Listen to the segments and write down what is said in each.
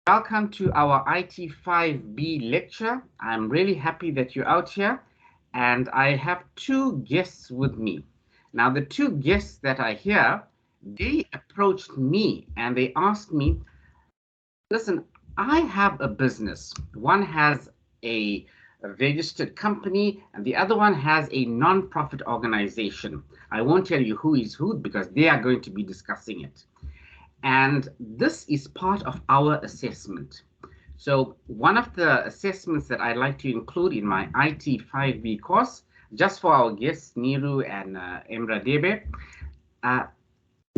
Welcome to our IT5 B lecture. I'm really happy that you're out here, and I have two guests with me. Now, the two guests that are here, they approached me and they asked me, listen, I have a business. One has a registered company, and the other one has a non-profit organization. I won't tell you who is who because they are going to be discussing it. And this is part of our assessment. So one of the assessments that I like to include in my IT5B course, just for our guests, Niru and Emra Debe,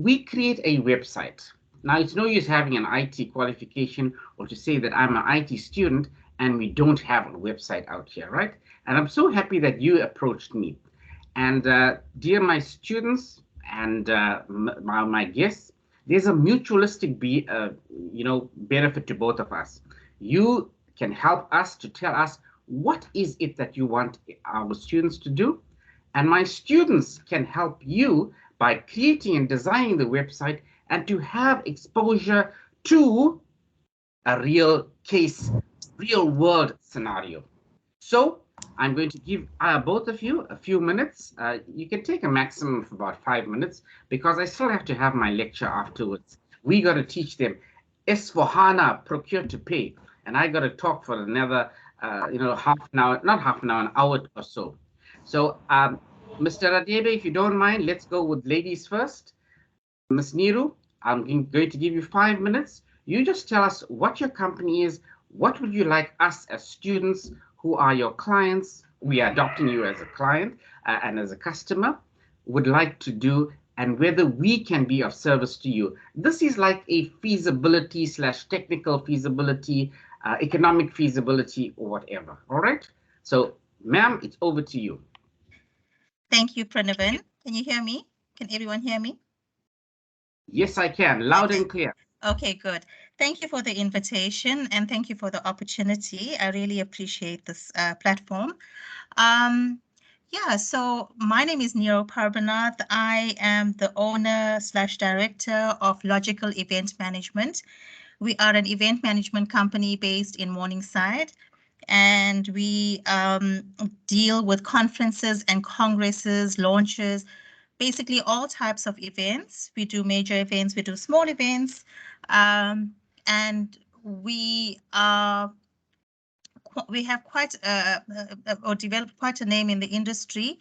we create a website. Now, it's no use having an IT qualification or to say that I'm an IT student and we don't have a website out here, right? And I'm so happy that you approached me. And dear my students and my guests, there's a mutualistic benefit to both of us. You can help us to tell us what is it that you want our students to do, and my students can help you by creating and designing the website and to have exposure to a real case, real world scenario. So I'm going to give both of you a few minutes. You can take a maximum of about 5 minutes because I still have to have my lecture afterwards. We got to teach them S4HANA, procure to pay. And I got to talk for another, half an hour, not half an hour, an hour or so. So, Mr. Radebe, if you don't mind, let's go with ladies first. Ms. Niru, I'm going to give you 5 minutes. You just tell us what your company is. What would you like us as students who are your clients, we are adopting you as a client and as a customer, would like to do, and whether we can be of service to you. This is like a feasibility / technical feasibility, economic feasibility, or whatever. All right. So, ma'am, it's over to you. Thank you, Prinavin. Can you hear me? Can everyone hear me? Yes, I can. Loud and clear. Okay, good. Thank you for the invitation and thank you for the opportunity. I really appreciate this platform. So my name is Niro Parbanath. I am the owner / director of Logical Event Management. We are an event management company based in Morningside, and we deal with conferences and congresses, launches, basically all types of events. We do major events, we do small events, and we have quite or developed quite a name in the industry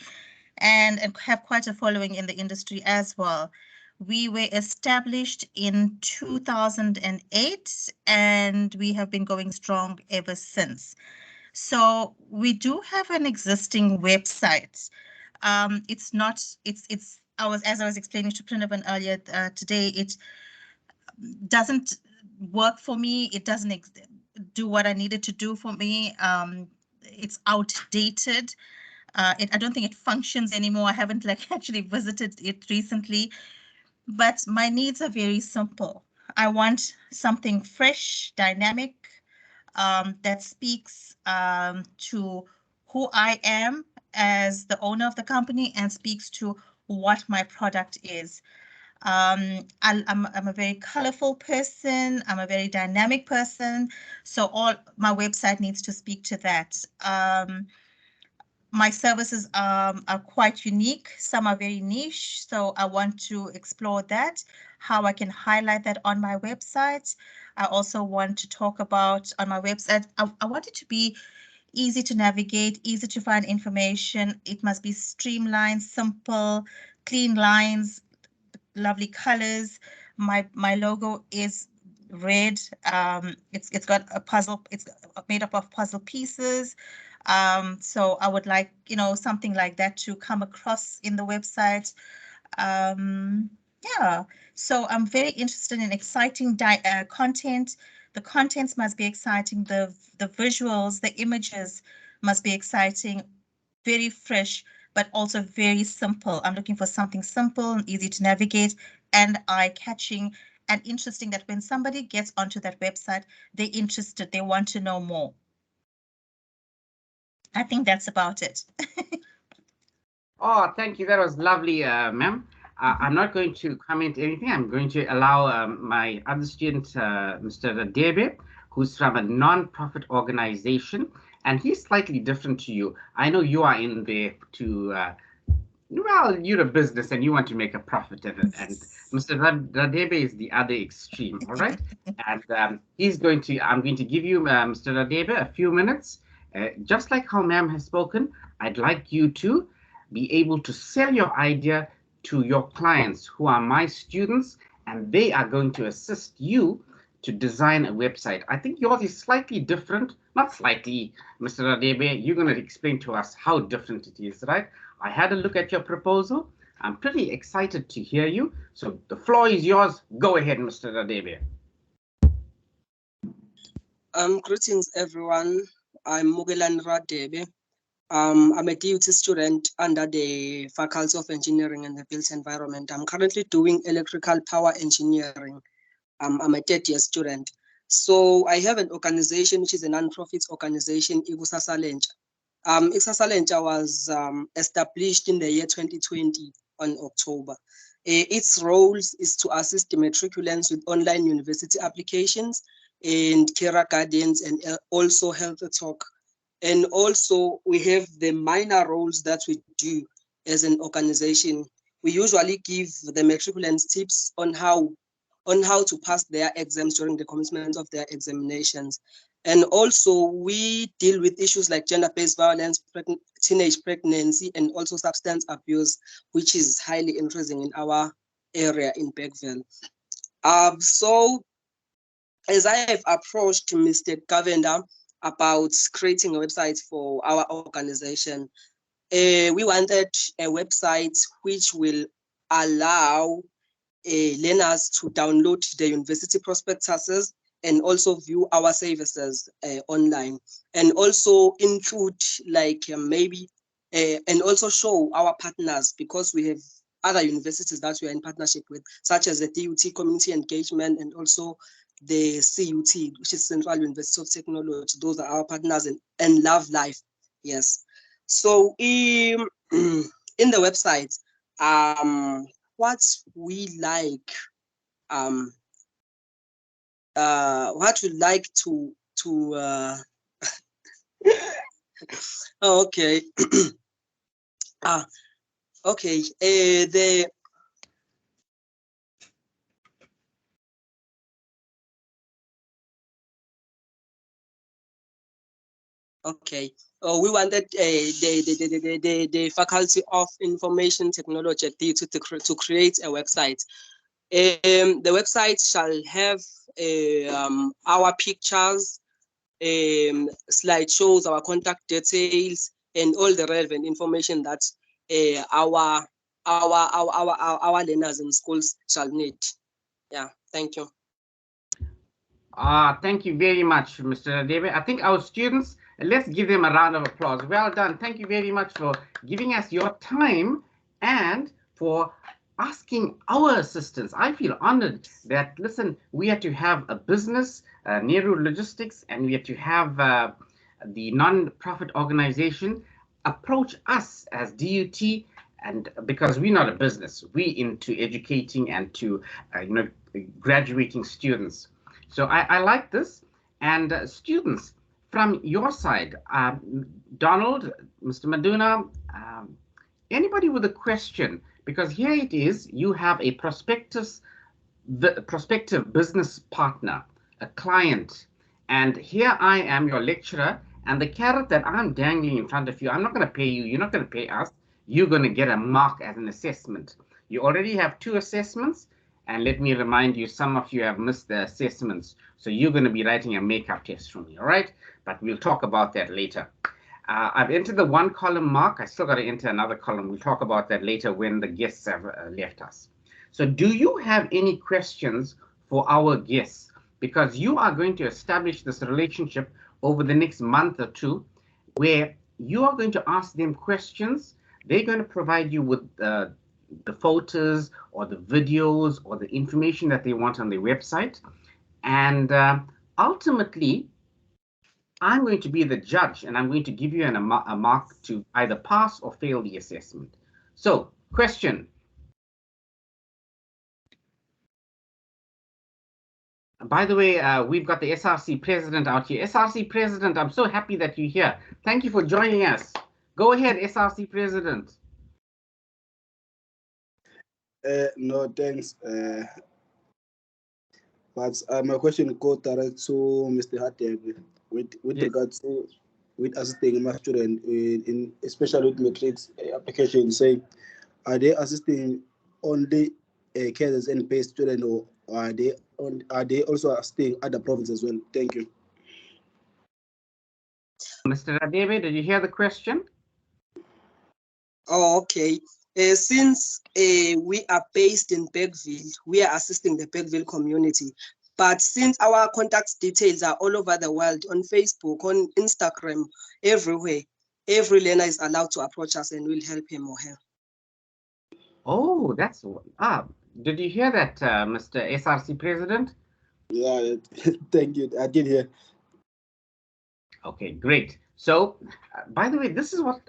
and have quite a following in the industry as well. We were established in 2008 and we have been going strong ever since. So we do have an existing website. It's as I was explaining to Prinavin earlier today, it doesn't work for me. It doesn't do what I needed to do for me. It's outdated. I don't think it functions anymore. I haven't actually visited it recently, but my needs are very simple. I want something fresh, dynamic, that speaks to who I am as the owner of the company and speaks to what my product is. I'm a very colorful person. I'm a very dynamic person. So all my website needs to speak to that. My services are quite unique. Some are very niche. So I want to explore that, how I can highlight that on my website. I also want to talk about on my website, I want it to be easy to navigate, easy to find information. It must be streamlined, simple, clean lines, lovely colors. My logo is red. It's got a puzzle. It's made up of puzzle pieces. So I would like, something like that to come across in the website. So I'm very interested in exciting content. The contents must be exciting. The visuals, the images must be exciting, very fresh, but also very simple. I'm looking for something simple and easy to navigate and eye-catching and interesting, that when somebody gets onto that website, they're interested, they want to know more. I think that's about it. Oh, thank you. That was lovely, ma'am. I'm not going to comment anything. I'm going to allow my other student, Mr. Debe, who's from a non-profit organization, and he's slightly different to you. I know you are in there to well, you're a business and you want to make a profit, and Mr. Radebe is the other extreme, all right? And I'm going to give you, Mr. Radebe, a few minutes. Just like how ma'am has spoken, I'd like you to be able to sell your idea to your clients who are my students, and they are going to assist you to design a website. I think yours is slightly different, not slightly, Mr. Radebe, you're going to explain to us how different it is, right? I had a look at your proposal. I'm pretty excited to hear you. So the floor is yours. Go ahead, Mr. Radebe. Greetings, everyone. I'm Mugelan Radebe. I'm a DUT student under the Faculty of Engineering and the Built Environment. I'm currently doing electrical power engineering. I'm a third-year student. So I have an organization which is a non-profit organization, Ikusasa Lentsha. Ikusasa Lentsha was established in the year 2020 on October. Its role is to assist the matriculants with online university applications and career guidance and also health talk. And also we have the minor roles that we do as an organization. We usually give the matriculants tips on how to pass their exams during the commencement of their examinations. And also we deal with issues like gender-based violence, teenage pregnancy, and also substance abuse, which is highly interesting in our area in Bergville. So as I have approached Mr. Govender about creating a website for our organization, we wanted a website which will allow learners to download the university prospectuses and also view our services online, and also include like maybe and also show our partners, because we have other universities that we are in partnership with, such as the DUT Community Engagement and also the CUT, which is Central University of Technology. Those are our partners, and Love Life. Yes. So in the website, what we like to okay. Okay, the okay. We wanted the Faculty of Information Technology to create a website. The website shall have our pictures, slideshows, our contact details, and all the relevant information that our learners in schools shall need. Yeah, thank you. Thank you very much, Mr. David. I think our students, let's give them a round of applause. Well done. Thank you very much for giving us your time and for asking our assistance. I feel honored that, listen, we had to have a business, Nehru Logistics, and we had to have the non-profit organization approach us as DUT, and because we're not a business, we're into educating and to graduating students. So I like this. And students, from your side, Donald, Mr. Maduna, anybody with a question? Because here it is, you have a prospective business partner, a client, and here I am, your lecturer, and the carrot that I'm dangling in front of you, I'm not going to pay you, you're not going to pay us, you're going to get a mark as an assessment. You already have 2 assessments, and let me remind you, some of you have missed the assessments, so you're going to be writing a makeup test from me, all right? But we'll talk about that later. I've entered the 1 column mark. I still got to enter another column. We'll talk about that later when the guests have left us. So do you have any questions for our guests? Because you are going to establish this relationship over the next month or 2, where you are going to ask them questions. They're going to provide you with the photos or the videos or the information that they want on their website. And ultimately, I'm going to be the judge, and I'm going to give you a mark to either pass or fail the assessment. So, question. By the way, we've got the SRC president out here. SRC president, I'm so happy that you're here. Thank you for joining us. Go ahead, SRC president. No, thanks. But my question goes direct to Mr. Hatebe with Yes. regards to with assisting my student in especially with matrix application. Say, are they assisting only cases and pay student, or are they also assisting other provinces as well? Thank you. Mr. Radebe, did you hear the question? Oh, okay. Since we are based in Bergville, we are assisting the Bergville community. But since our contact details are all over the world, on Facebook, on Instagram, everywhere, every learner is allowed to approach us and we'll help him or her. Oh, that's did you hear that, Mr. SRC president? Yeah, thank you. I did hear. Okay, great. So, by the way, this is what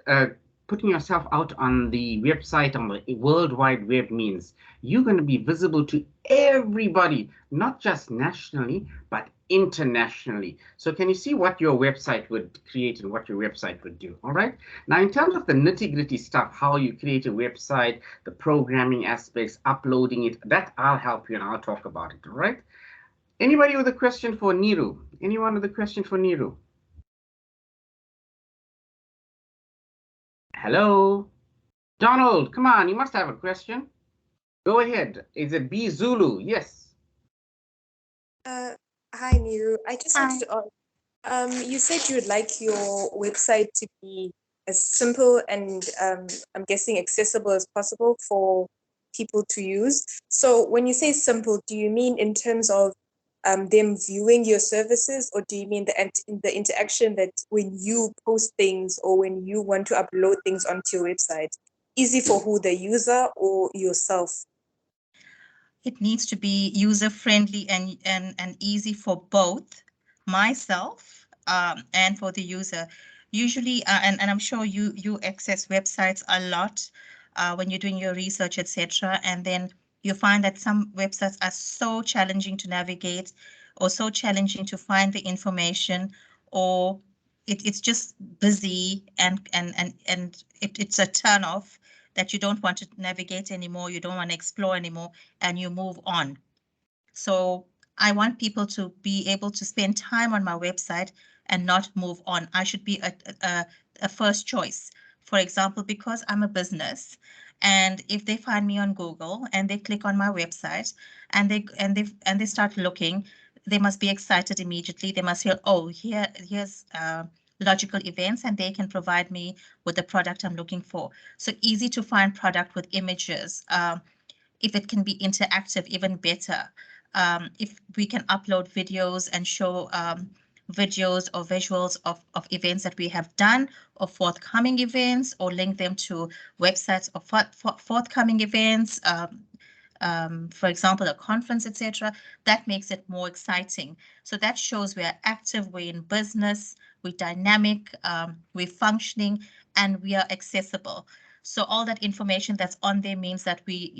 putting yourself out on the website on the World Wide Web means. You're going to be visible to everybody, not just nationally, but internationally. So can you see what your website would create and what your website would do? All right. Now, in terms of the nitty-gritty stuff, how you create a website, the programming aspects, uploading it, that I'll help you and I'll talk about it. All right. Anybody with a question for Niru? Anyone with a question for Niru? Hello? Donald, come on, you must have a question. Go ahead. Is it B Zulu? Yes. Hi, Niru. I just wanted to ask, you said you would like your website to be as simple and I'm guessing accessible as possible for people to use. So when you say simple, do you mean in terms of them viewing your services, or do you mean the interaction that when you post things or when you want to upload things onto your website, easy for who, the user or yourself? It needs to be user-friendly and easy for both myself and for the user. Usually, and I'm sure you access websites a lot when you're doing your research, etc. And then you find that some websites are so challenging to navigate or so challenging to find the information, or it's just busy and it's a turn off that you don't want to navigate anymore, you don't want to explore anymore, and you move on. So I want people to be able to spend time on my website and not move on. I should be a first choice. For example, because I'm a business, and if they find me on Google and they click on my website and they start looking, they must be excited immediately. They must feel, oh, here's logical events, and they can provide me with the product I'm looking for. So easy to find product with images. If it can be interactive, even better. If we can upload videos and show videos or visuals of events that we have done or forthcoming events, or link them to websites of forthcoming events, for example, a conference, etc., that makes it more exciting. So that shows we are active, we're in business, we're dynamic, we're functioning, and we are accessible. So all that information that's on there means that we,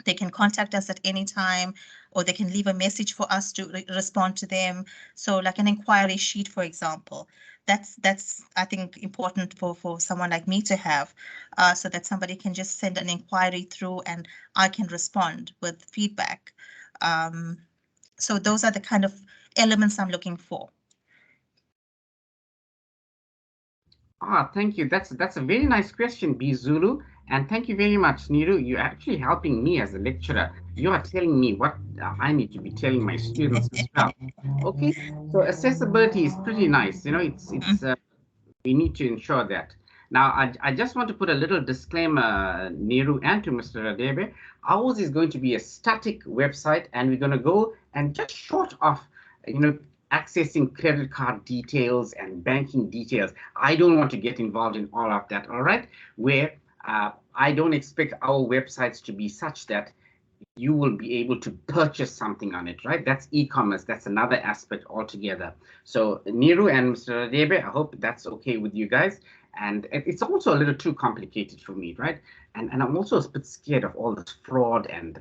they can contact us at any time, or they can leave a message for us to respond to them. So like an inquiry sheet, for example, that's I think important for someone like me to have, so that somebody can just send an inquiry through and I can respond with feedback. So those are the kind of elements I'm looking for. Thank you. That's a very nice question, B Zulu. And thank you very much, Niru. You're actually helping me as a lecturer. You are telling me what I need to be telling my students as well. Okay, so accessibility is pretty nice. It's we need to ensure that. Now, I just want to put a little disclaimer, Niru, and to Mr. Radebe. Ours is going to be a static website, and we're going to go and just short of, accessing credit card details and banking details. I don't want to get involved in all of that, all right? Where I don't expect our websites to be such that you will be able to purchase something on it, right? That's e-commerce. That's another aspect altogether. So Niru and Mr. Radebe, I hope that's okay with you guys. And it's also a little too complicated for me, right? and I'm also a bit scared of all this fraud and,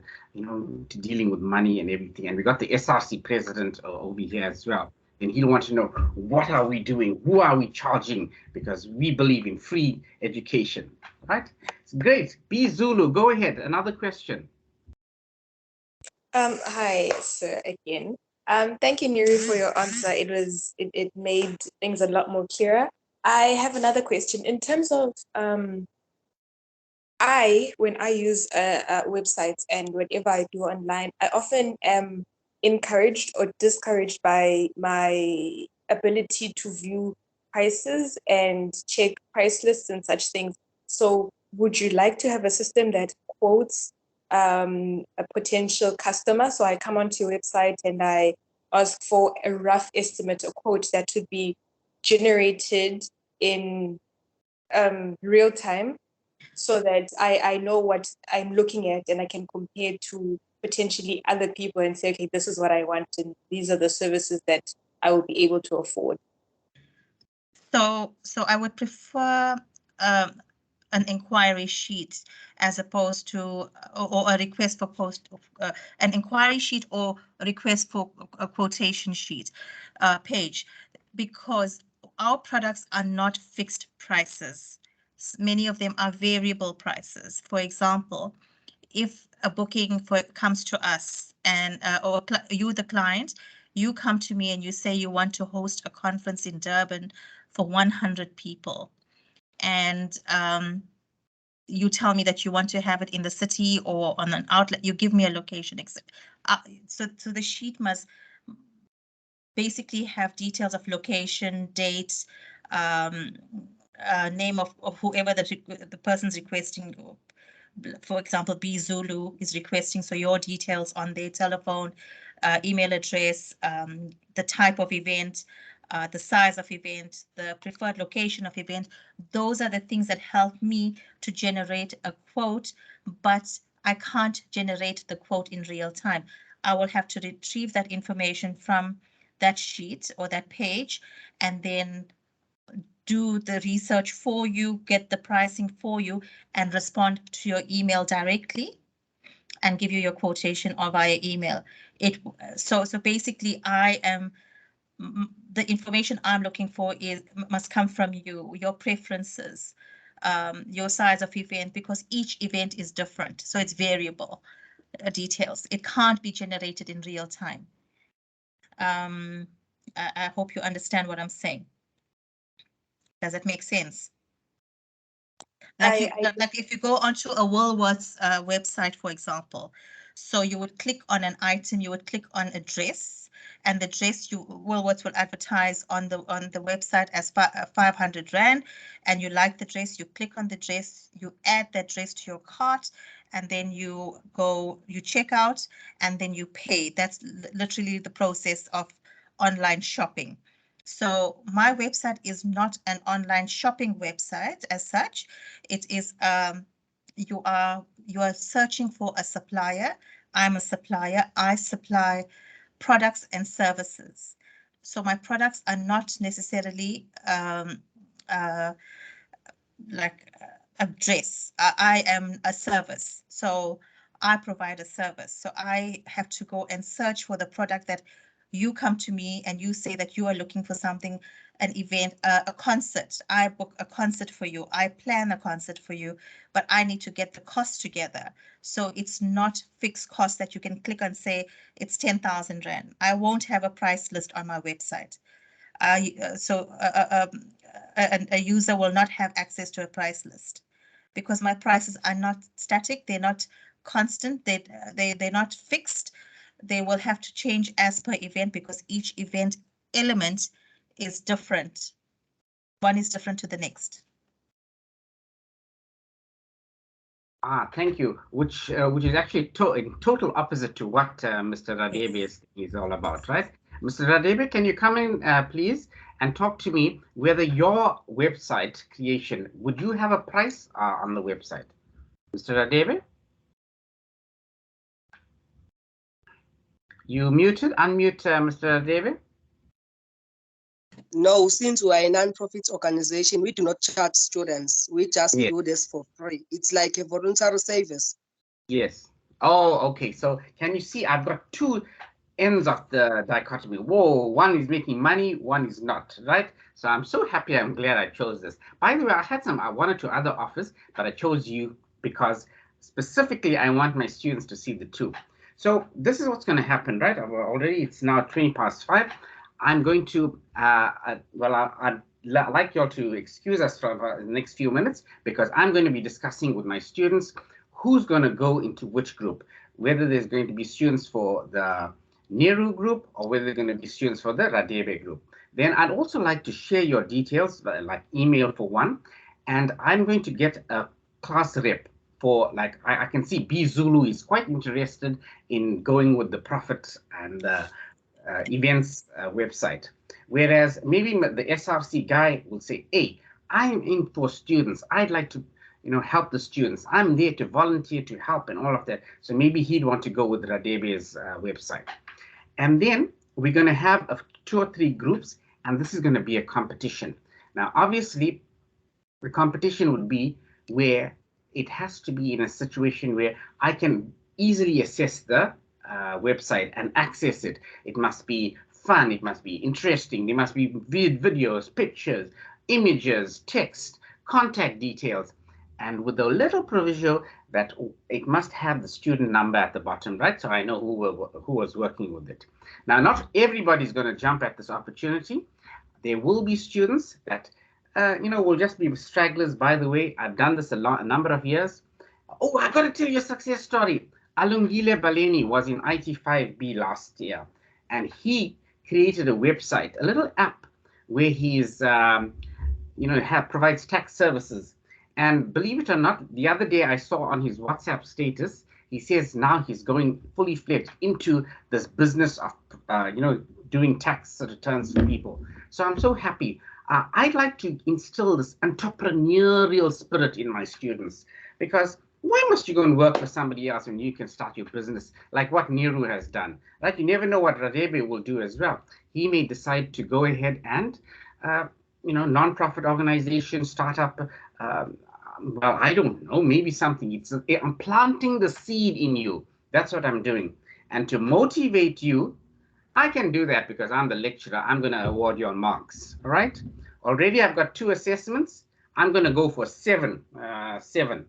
dealing with money and everything. And we got the SRC president over here as well. And he'll want to know, what are we doing? Who are we charging? Because we believe in free education, right? It's great. B Zulu, go ahead. Another question. Hi, sir, again. Thank you, Nuri, for your answer. It made things a lot more clearer. I have another question. In terms of when I use websites and whatever I do online, I often am encouraged or discouraged by my ability to view prices and check price lists and such things. So would you like to have a system that quotes a potential customer? So I come onto your website and I ask for a rough estimate or quote that would be generated in real time, so that I know what I'm looking at and I can compare to potentially other people and say, okay, this is what I want and these are the services that I will be able to afford. So I would prefer an inquiry sheet as opposed to or a request for an inquiry sheet or a request for a quotation sheet page, because our products are not fixed prices. Many of them are variable prices. For example, if a booking comes to us and or you, the client, you come to me and you say you want to host a conference in Durban for 100 people, and you tell me that you want to have it in the city or on an outlet, you give me a location, except so the sheet must basically have details of location, dates, name of whoever the person's requesting. For example, B Zulu is requesting, so your details on their telephone, email address, the type of event, the size of event, the preferred location of event. Those are the things that help me to generate a quote, but I can't generate the quote in real time. I will have to retrieve that information from that sheet or that page and then do the research for you, get the pricing for you, and respond to your email directly and give you your quotation or via email. So basically the information I'm looking for must come from you, your preferences, your size of event, because each event is different. So it's variable details. It can't be generated in real time. I hope you understand what I'm saying. Does that make sense? Like if you go onto a Woolworths website, for example, so you would click on an item, you would click on a dress, and the dress Woolworths will advertise on the website as 500 Rand, and you like the dress, you click on the dress, you add that dress to your cart, and then you check out, and then you pay. That's literally the process of online shopping. So my website is not an online shopping website as such. It is you are searching for a supplier. I'm a supplier. I supply products and services. So my products are not necessarily like a dress. I am a service. So I provide a service. So I have to go and search for the product that you come to me and you say that you are looking for something, an event, a concert. I book a concert for you. I plan a concert for you, but I need to get the cost together. So it's not fixed cost that you can click and say it's 10,000 Rand. I won't have a price list on my website. A user will not have access to a price list because my prices are not static. They're not constant. They're not fixed. They will have to change as per event because each event element is different. One is different to the next. Thank you. Which is actually in total opposite to what Mr. Radebe is all about, right? Mr. Radebe, can you come in, please, and talk to me whether your website creation, would you have a price on the website? Mr. Radebe? You muted, unmute Mr. Radebe. No, since we are a non-profit organization, we do not charge students. We just Yes. do this for free. It's like a voluntary service. Yes. Oh, okay. So can you see I've got two ends of the dichotomy. Whoa, one is making money, one is not, right? So I'm so happy, I'm glad I chose this. By the way, I had one or two other offers, but I chose you because specifically I want my students to see the two. So this is what's going to happen, right? Already it's now 5:20. I'm going to, I'd like you all to excuse us for the next few minutes because I'm going to be discussing with my students who's going to go into which group, whether there's going to be students for the Nehru group or whether they're going to be students for the Radebe group. Then I'd also like to share your details, like email for one, and I'm going to get a class rep for, like, I can see B Zulu is quite interested in going with the Prophet and the events website. Whereas maybe the SRC guy will say, hey, I'm in for students. I'd like to help the students. I'm there to volunteer to help and all of that. So maybe he'd want to go with Radebe's website. And then we're going to have 2 or 3 groups, and this is going to be a competition. Now, obviously, the competition would be where it has to be in a situation where I can easily assess the website and access it. It must be fun. It must be interesting. There must be videos, pictures, images, text, contact details, and with a little proviso that it must have the student number at the bottom, right? So I know who was working with it. Now, not everybody's going to jump at this opportunity. There will be students that will just be stragglers. By the way, I've done this a number of years. Oh, I got to tell you a success story. Alungile Baleni was in IT5 B last year, and he created a website, a little app where he's, provides tax services. And believe it or not, the other day I saw on his WhatsApp status, he says now he's going fully fledged into this business of, doing tax returns for people. So I'm so happy. I'd like to instill this entrepreneurial spirit in my students, because why must you go and work for somebody else when you can start your business like what Nehru has done, right? You never know what Radebe will do as well. He may decide to go ahead and, non-profit organization, startup, well, I don't know, maybe something. I'm planting the seed in you. That's what I'm doing. And to motivate you, I can do that because I'm the lecturer. I'm going to award you marks, all right? Already I've got 2 assessments. I'm going to go for 7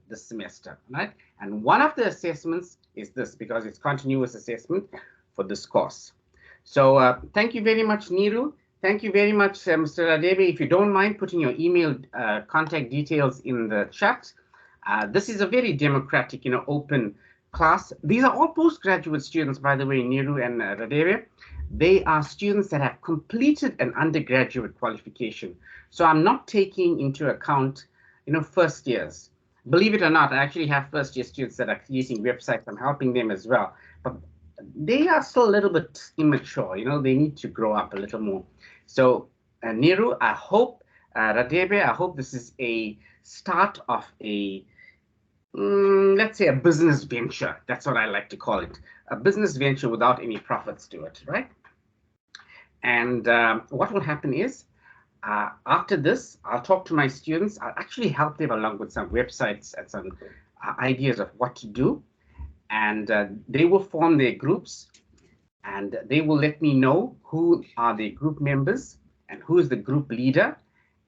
this semester, right? And one of the assessments is this, because it's continuous assessment for this course. So thank you very much, Niru. Thank you very much, Mr. Radebe. If you don't mind putting your email contact details in the chat. This is a very democratic, open class. These are all postgraduate students, by the way, Niru and Radebe. They are students that have completed an undergraduate qualification. So I'm not taking into account, first years. Believe it or not, I actually have first year students that are creating websites. I'm helping them as well. But they are still a little bit immature, they need to grow up a little more. So Niru, I hope, Radebe, I hope this is a start of a, let's say, a business venture. That's what I like to call it. A business venture without any profits to it, right? And what will happen is, after this, I'll talk to my students. I'll actually help them along with some websites and some ideas of what to do. And they will form their groups, and they will let me know who are the group members and who is the group leader.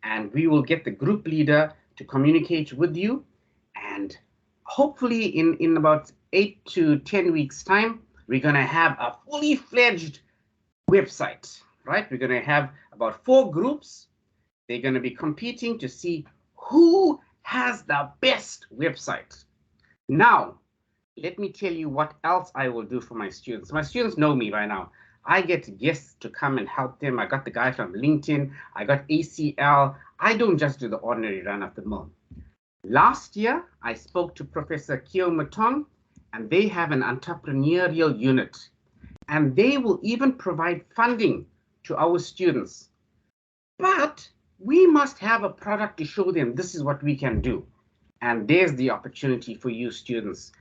And we will get the group leader to communicate with you. And hopefully in about 8 to 10 weeks time, we're going to have a fully fledged website, right? We're going to have about 4 groups. They're going to be competing to see who has the best website. Now, let me tell you what else I will do for my students. My students know me by now. I get guests to come and help them. I got the guy from LinkedIn. I got ACL. I don't just do the ordinary run of the mill. Last year, I spoke to Professor Kyo Matong, and they have an entrepreneurial unit. And they will even provide funding to our students. But we must have a product to show them this is what we can do. And there's the opportunity for you students.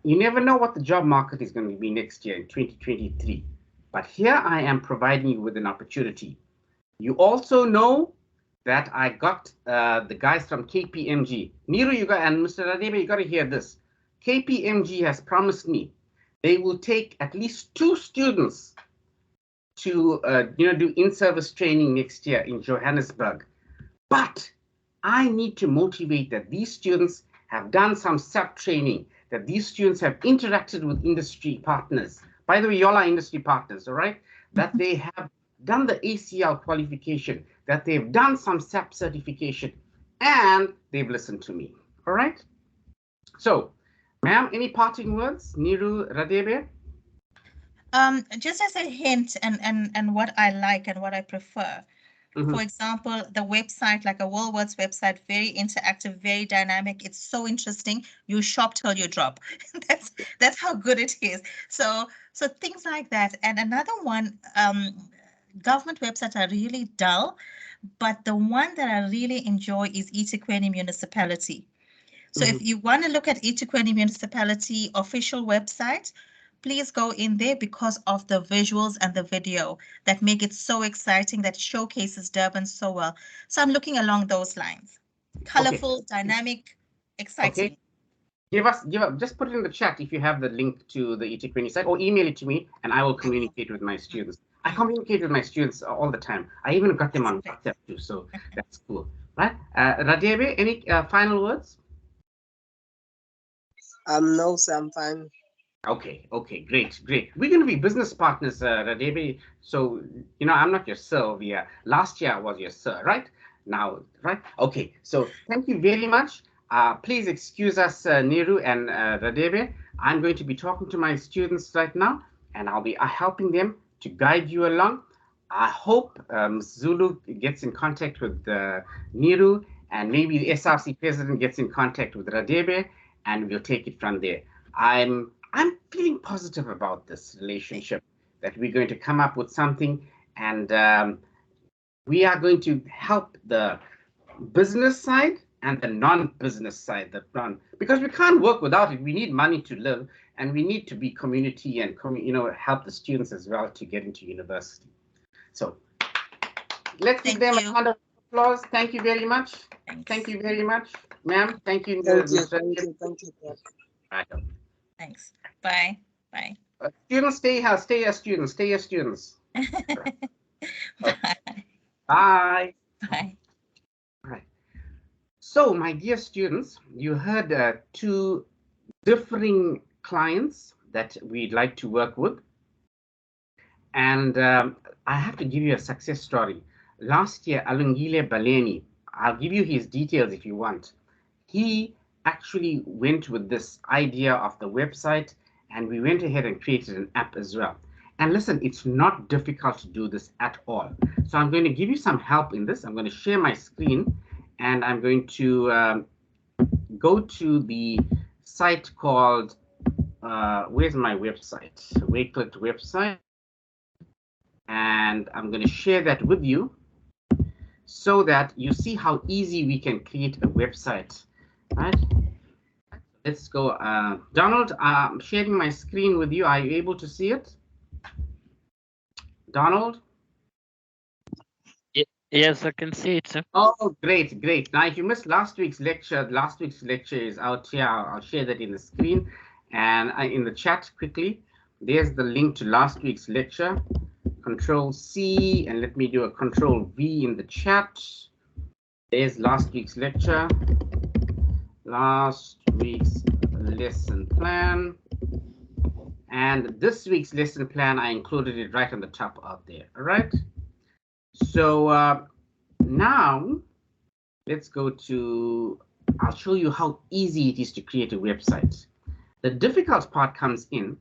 You never know what the job market is going to be next year in 2023. But here I am providing you with an opportunity. You also know that I got the guys from KPMG. Niru, you got, and Mr. Radebe, you got to hear this. KPMG has promised me they will take at least 2 students to do in-service training next year in Johannesburg. But I need to motivate that these students have done some SAP training, that these students have interacted with industry partners. By the way, y'all are industry partners, all right? That they have done the ACL qualification, that they've done some SAP certification, and they've listened to me, all right? So, ma'am, any parting words? Niru, Radebe? Just as a hint and what I like and what I prefer. Mhm. For example, the website, like a Woolworths website, very interactive, very dynamic. It's so interesting. You shop till you drop. That's how good it is. So things like that. And another one, government websites are really dull, but the one that I really enjoy is eThekwini Municipality. So if you want to look at eThekwini Municipality official website, please go in there because of the visuals and the video that make it so exciting, that showcases Durban so well. So I'm looking along those lines. Colorful, dynamic, exciting. Okay. Just put it in the chat if you have the link to the eThekwini site, or email it to me and I will communicate with my students. I communicate with my students all the time. I even got them on WhatsApp too, so that's cool. Right? Radebe, any final words? No, sir, I'm fine. Okay, great. We're going to be business partners, Radebe. So, I'm not your sir over here. Last year I was your sir, right? Now, right? Okay, so thank you very much. Please excuse us, Niru and Radebe. I'm going to be talking to my students right now, and I'll be helping them to guide you along. I hope Zulu gets in contact with Niru, and maybe the SRC president gets in contact with Radebe, and we'll take it from there. I'm feeling positive about this relationship, that we're going to come up with something, and we are going to help the business side and the non-business side, because we can't work without it. We need money to live, and we need to be community and help the students as well to get into university. So let's give them a round of applause. Thank you very much. Thank you very much, ma'am. Thank you. Thank you. Right. Thanks. Bye. Students, stay here, students. Bye. Bye. Bye. All right. So, my dear students, you heard 2 differing clients that we'd like to work with. And I have to give you a success story. Last year, Alungile Baleni, I'll give you his details if you want. He actually went with this idea of the website, and we went ahead and created an app as well. And listen, it's not difficult to do this at all. So I'm going to give you some help in this. I'm going to share my screen, and I'm going to go to the site called, where's my website? Wakelet website. And I'm going to share that with you so that you see how easy we can create a website, right? Let's go. Donald, I'm sharing my screen with you. Are you able to see it? Donald? Yes, I can see it, sir. Oh, great. Now, if you missed last week's lecture is out here. I'll share that in the screen and in the chat quickly. There's the link to last week's lecture. Control C, and let me do a Control V in the chat. There's last week's lecture, last week's lesson plan, and this week's lesson plan, I included it right on the top out there. All right. So now let's go to, I'll show you how easy it is to create a website. The difficult part comes in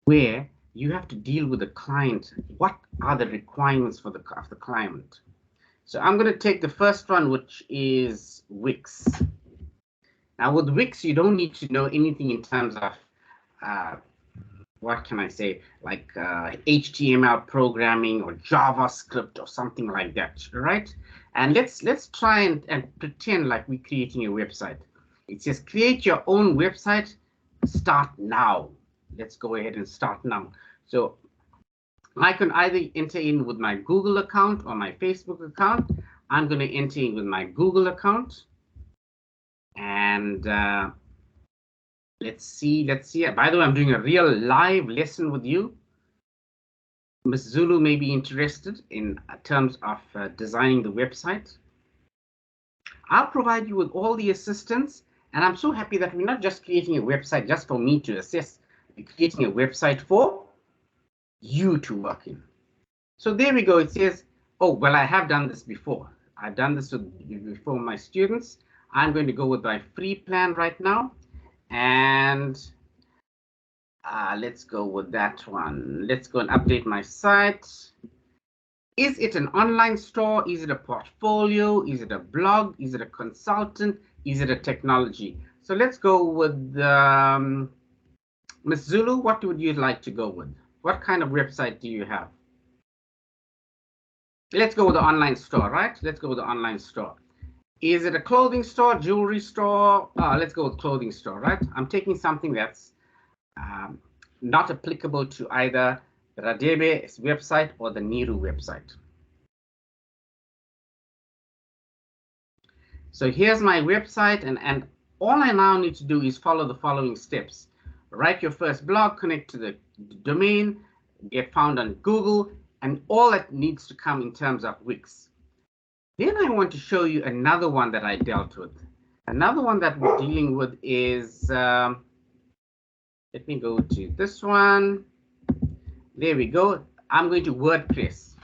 where you have to deal with the client. What are the requirements of the client? So I'm going to take the first one, which is Wix. Now with Wix, you don't need to know anything in terms of what can I say, like HTML programming or JavaScript or something like that, right? And let's try and pretend like we're creating a website. It says create your own website, start now. Let's go ahead and start now. So I can either enter in with my Google account or my Facebook account. I'm going to enter in with my Google account. And let's see. By the way, I'm doing a real live lesson with you. Ms. Zulu may be interested in terms of designing the website. I'll provide you with all the assistance, and I'm so happy that we're not just creating a website just for me to assess. We're creating a website for you to work in. So there we go. It says, oh, well, I have done this before. I've done this before my students. I'm going to go with my free plan right now. And let's go with that one. Let's go and update my site. Is it an online store? Is it a portfolio? Is it a blog? Is it a consultant? Is it a technology? So let's go with Ms. Zulu. What would you like to go with? What kind of website do you have? Let's go with the online store, right? Let's go with the online store. Is it a clothing store, jewelry store? Let's go with clothing store, right? I'm taking something that's not applicable to either Radebe's website or the Niru website. So here's my website, and all I now need to do is follow the following steps. Write your first blog, connect to the domain, get found on Google, and all that needs to come in terms of Wix. Then I want to show you another one that I dealt with. Another one that we're dealing with is, let me go to this one. There we go. I'm going to WordPress.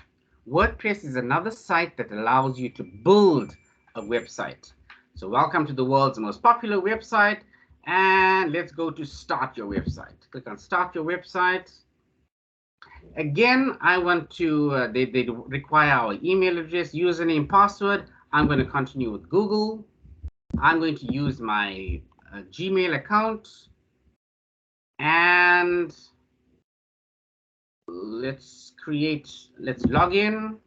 WordPress is another site that allows you to build a website. So welcome to the world's most popular website. And let's go to start your website. Click on start your website. Again, I want to, they require our email address, username, password. I'm going to continue with Google. I'm going to use my Gmail account. And let's log in.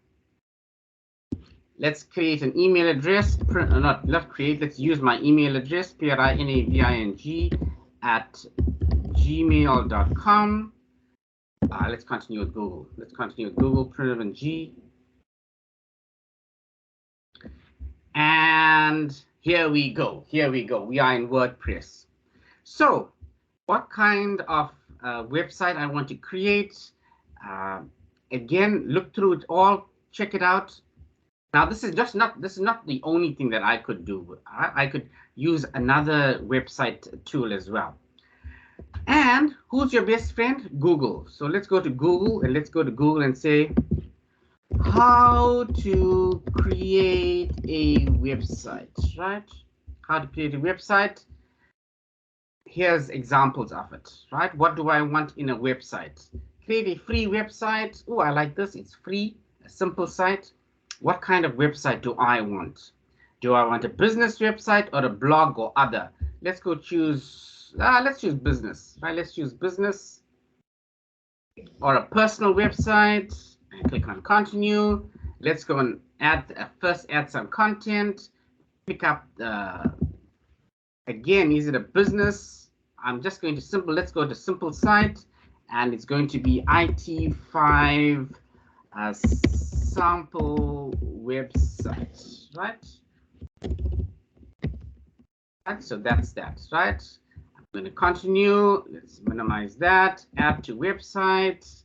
Let's create an email address. Let's use my email address, prinaving@gmail.com. Let's continue with Google. Let's continue with Google, Prinavin G. And here we go. Here we go. We are in WordPress. So what kind of website I want to create? Again, look through it all, check it out. Now, this is not the only thing that I could do. I could use another website tool as well. And who's your best friend? Google. So let's go to Google, and let's go to Google and say, how to create a website, right? How to create a website. Here's examples of it, right? What do I want in a website? Create a free website. Oh, I like this. It's free, a simple site. What kind of website do I want? Do I want a business website or a blog or other? Let's go choose, let's choose business, right? Let's choose business or a personal website, and click on continue. Let's go and first add some content, pick up again, is it a business? I'm just going to let's go to simple site, and it's going to be IT5 sample website, right? And so that's that, right? I'm going to continue. Let's minimize that. Add to website.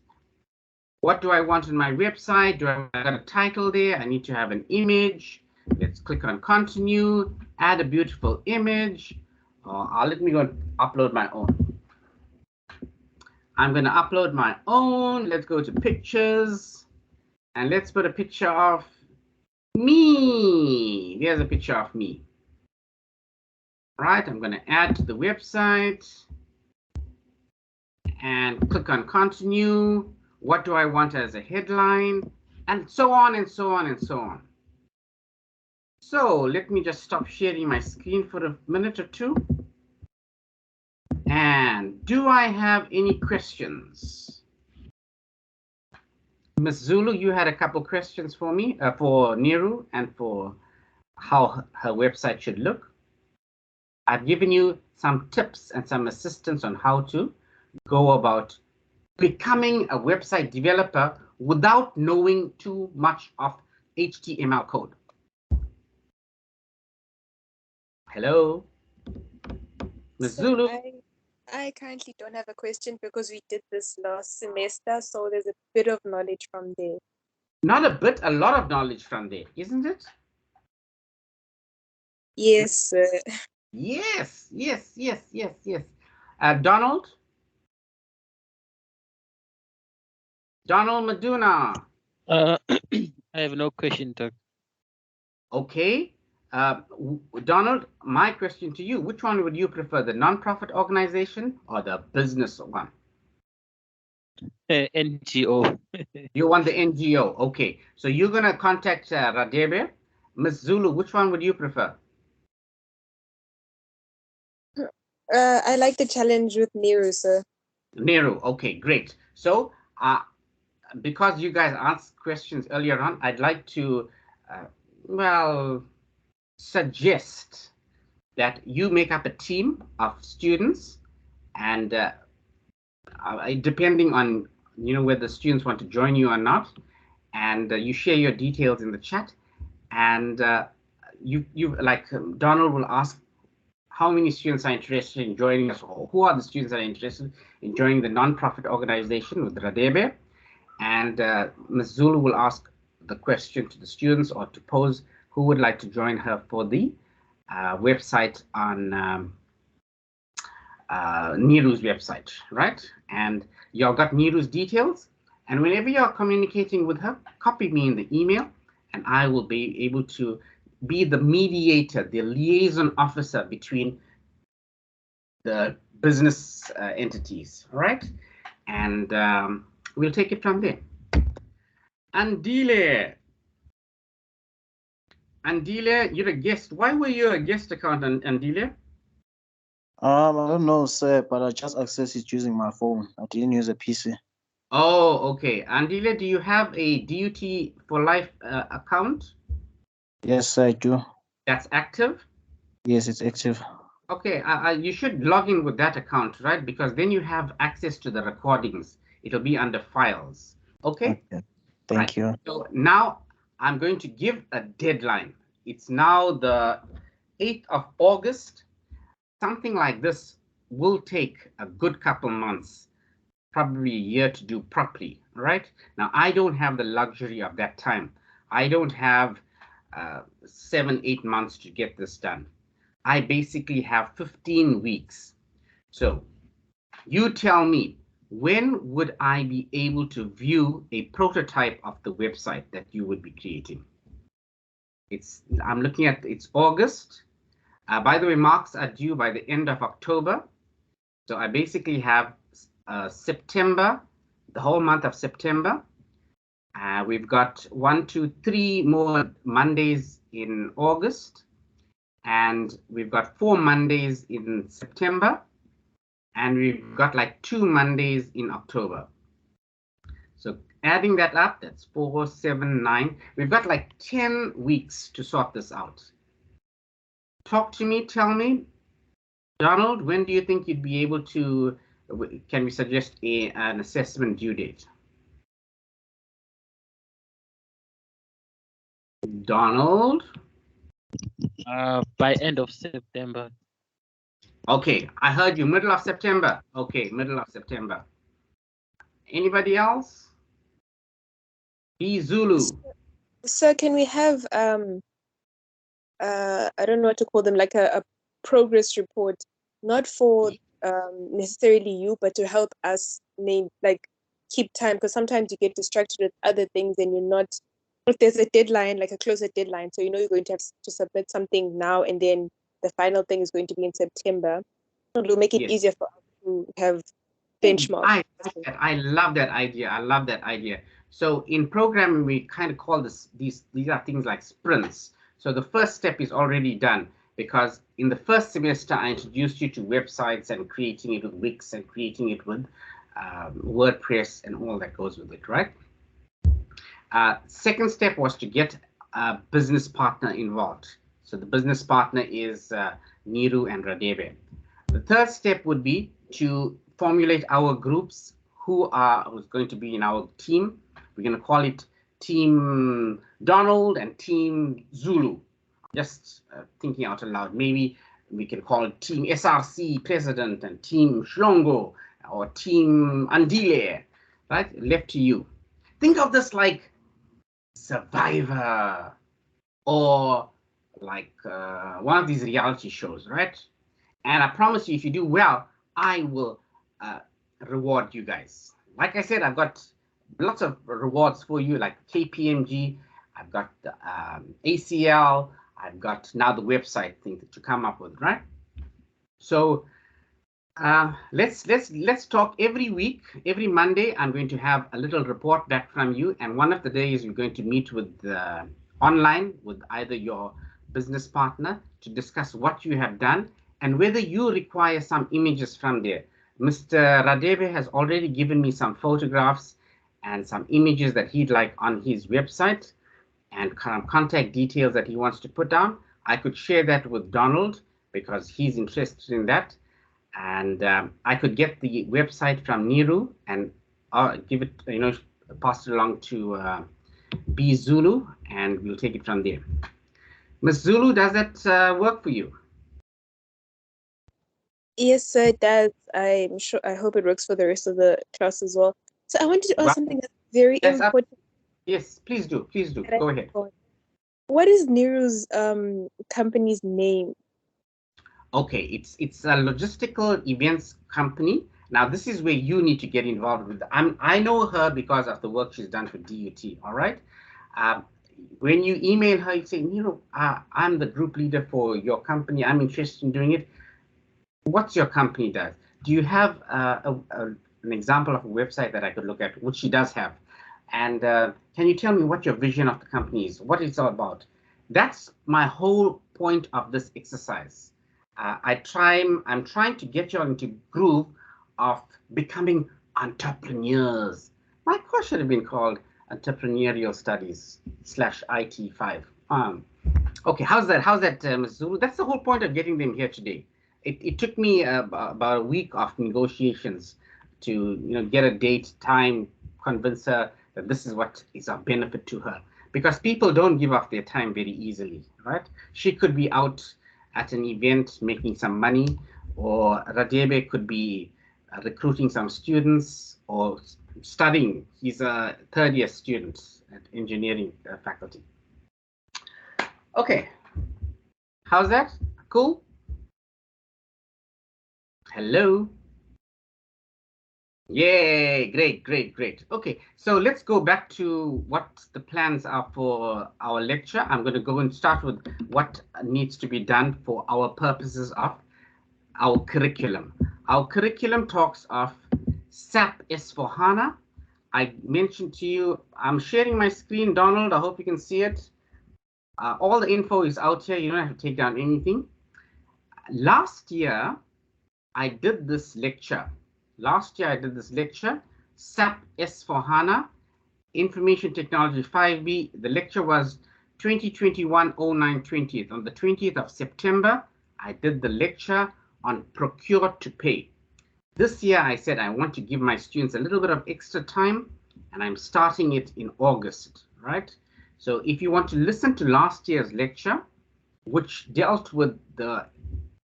What do I want in my website? Do I got a title there? I need to have an image. Let's click on continue. Add a beautiful image. Let me go and upload my own. I'm going to upload my own. Let's go to pictures. And let's put a picture of me. There's a picture of me. All right, I'm going to add to the website and click on continue. What do I want as a headline? And so on and so on and so on. So let me just stop sharing my screen for a minute or two. And do I have any questions? Ms. Zulu, you had a couple questions for me, for Niru, and for how her website should look. I've given you some tips and some assistance on how to go about becoming a website developer without knowing too much of HTML code? Hello, Ms. So Zulu. I currently don't have a question because we did this last semester, so there's a bit of knowledge from there. Not a bit, a lot of knowledge from there, isn't it? Yes, sir. Yes, yes, yes, yes, yes. Donald? Donald Maduna. I have no question, Doc. Okay. Donald, my question to you, which one would you prefer, the non-profit organization or the business one? NGO. You want the NGO. Okay. So you're going to contact Radebe. Ms. Zulu, which one would you prefer? I like the challenge with Nero, sir. Nehru. Okay, great. So because you guys asked questions earlier on, I'd like to, well, suggest that you make up a team of students, and depending on whether the students want to join you or not, and you share your details in the chat, and you like Donald will ask how many students are interested in joining us, or who are the students that are interested in joining the non-profit organization with Radebe, and Ms. Zulu will ask the question to the students or to pose who would like to join her for the website on Niru's website, right? And y'all got Niru's details, and whenever you're communicating with her, copy me in the email, and I will be able to be the mediator, the liaison officer between the business entities, all right? And we'll take it from there. Andile, you're a guest. Why were you a guest accountant, Andile? I don't know, sir, but I just accessed it using my phone. I didn't use a PC. Oh, okay. Andile, do you have a DUT for Life account? Yes, I do. That's active? Yes, it's active. Okay, you should log in with that account, right? Because then you have access to the recordings. It'll be under files. Okay? Thank you. So now I'm going to give a deadline. It's now the 8th of August. Something like this will take a good couple months, probably a year to do properly, right? Now, I don't have the luxury of that time. I don't have 7-8 months to get this done. I basically have 15 weeks. So you tell me, when would I be able to view a prototype of the website that you would be creating? I'm looking at, it's August. By the way, marks are due by the end of October. So I basically have September, the whole month of September. We've got 1, 2, 3 more Mondays in August. And we've got 4 Mondays in September. And we've got like 2 Mondays in October. So adding that up, that's 4, 7, 9. We've got like 10 weeks to sort this out. Talk to me, tell me, Donald, when do you think you'd be able to, can we suggest an assessment due date? Donald? By end of September. Okay, I heard you, middle of September. Okay, middle of September. Anybody else? B Zulu. So can we have I don't know what to call them, like a progress report, not for necessarily you, but to help us keep time, because sometimes you get distracted with other things and you're not, if there's a deadline, like a closer deadline, so you're going to have to submit something now and then the final thing is going to be in September. It'll make it easier for us to have benchmarks. I love that idea. I love that idea. So in programming, we kind of call these are things like sprints. So the first step is already done, because in the first semester, I introduced you to websites and creating it with Wix and creating it with WordPress and all that goes with it, right? Second step was to get a business partner involved. So the business partner is Niru and Radebe. The third step would be to formulate our groups, who's going to be in our team. We're going to call it Team Donald and Team Zulu. Just thinking out aloud. Maybe we can call it Team SRC President and Team Shlongo or Team Andile, right? Left to you. Think of this like Survivor or like one of these reality shows, right? And I promise you, if you do well, I will reward you guys. Like I said, I've got lots of rewards for you, like KPMG. I've got ACL. I've got now the website thing to come up with, right? So let's talk every week. Every Monday, I'm going to have a little report back from you, and one of the days we're going to meet with online with either your business partner to discuss what you have done and whether you require some images from there. Mr. Radebe has already given me some photographs and some images that he'd like on his website and contact details that he wants to put down. I could share that with Donald because he's interested in that. And I could get the website from Niru and give it, pass it along to B Zulu, and we'll take it from there. Ms. Zulu, does that work for you? Yes, sir, it does. I'm sure. I hope it works for the rest of the class as well. So I wanted to ask something that's very important. Yes, please do. Please do. Go ahead. What is Niru's company's name? Okay, it's a logistical events company. Now, this is where you need to get involved with. I know her because of the work she's done for DUT. All right. When you email her, you say, I'm the group leader for your company. I'm interested in doing it. What's your company does? Do you have an example of a website that I could look at, which she does have? And can you tell me what your vision of the company is, what it's all about? That's my whole point of this exercise. I'm trying to get you into groove of becoming entrepreneurs. My course should have been called Entrepreneurial Studies / IT5. Okay, how's that, Ms. Zulu? That's the whole point of getting them here today. It took me about a week of negotiations to get a date, time, convince her that this is what is of benefit to her. Because people don't give up their time very easily, right? She could be out at an event making some money, or Radebe could be recruiting some students or studying. He's a third-year student at engineering faculty. Okay, how's that? Cool? Hello? Yay, great. Okay, so let's go back to what the plans are for our lecture. I'm going to go and start with what needs to be done for our purposes of our curriculum. Our curriculum talks of SAP S/4HANA. I mentioned to you, I'm sharing my screen, Donald. I hope you can see it. All the info is out here. You don't have to take down anything. Last year, I did this lecture. SAP S/4HANA, Information Technology 5B. The lecture was 2021-09-20th. On the 20th of September, I did the lecture on Procure to Pay. This year, I said I want to give my students a little bit of extra time, and I'm starting it in August, right? So if you want to listen to last year's lecture, which dealt with the,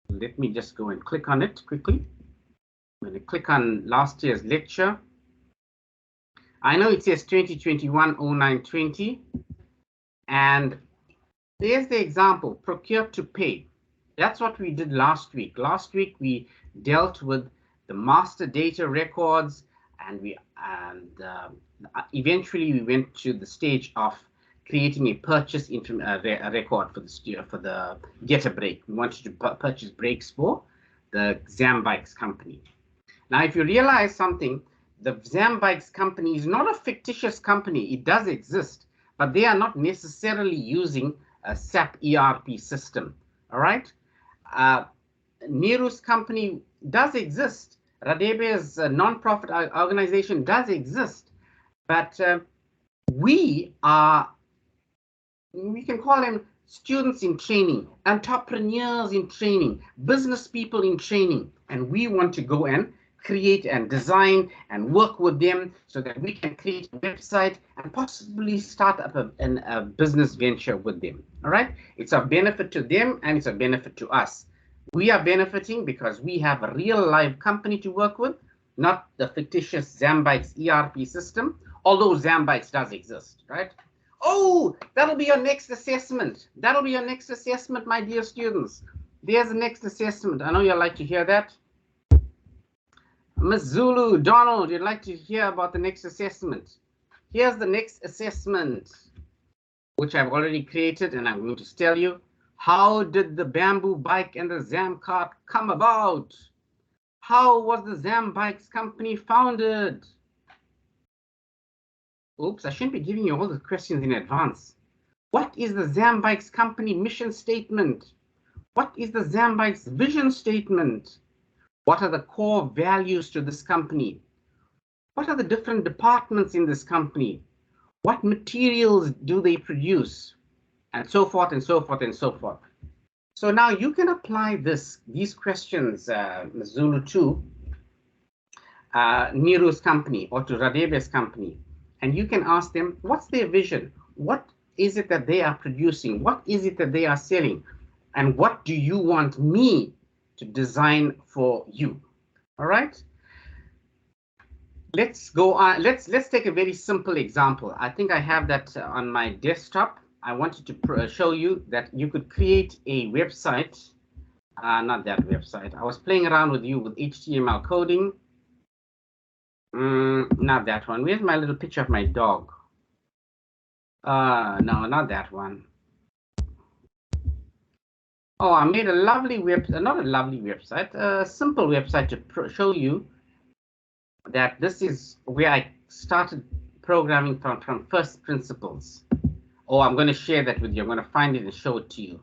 let me just go and click on it quickly. I'm going to click on last year's lecture. I know it says 2021-09-20, and there's the example, Procure to Pay. That's what we did last week. Last week we dealt with the master data records, and eventually we went to the stage of creating a purchase record for the Get a Break. We wanted to purchase brakes for the Zambikes company. Now, if you realize something, the Zambikes company is not a fictitious company. It does exist, but they are not necessarily using a SAP ERP system. All right. Niru's company does exist. Radebe's non-profit organization does exist, but we can call them students in training, entrepreneurs in training, business people in training, and we want to go and create and design and work with them so that we can create a website and possibly start up a business venture with them. All right, it's a benefit to them and it's a benefit to us. We are benefiting because we have a real live company to work with, not the fictitious Zambytes ERP system, although Zambytes does exist, right? Oh, that'll be your next assessment. That'll be your next assessment, my dear students. There's the next assessment. I know you'd like to hear that. Miss Zulu, Donald, you'd like to hear about the next assessment. Here's the next assessment, which I've already created, and I'm going to tell you, how did the bamboo bike and the Zam cart come about? How was the Zam Bikes company founded? Oops, I shouldn't be giving you all the questions in advance. What is the Zam Bikes company mission statement? What is the Zam Bikes vision statement? What are the core values to this company? What are the different departments in this company? What materials do they produce? And so forth and so forth and so forth. So now you can apply these questions, Zulu, to Niru's company or to Radebe's company. And you can ask them, what's their vision? What is it that they are producing? What is it that they are selling? And what do you want me to design for you? All right. Let's go on. Let's take a very simple example. I think I have that on my desktop. I wanted to show you that you could create a website. Not that website. I was playing around with you with HTML coding. Not that one. Where's my little picture of my dog? No, not that one. Oh, I made a lovely website, not a lovely website, a simple website to show you that this is where I started programming from first principles. Oh, I'm going to share that with you. I'm going to find it and show it to you.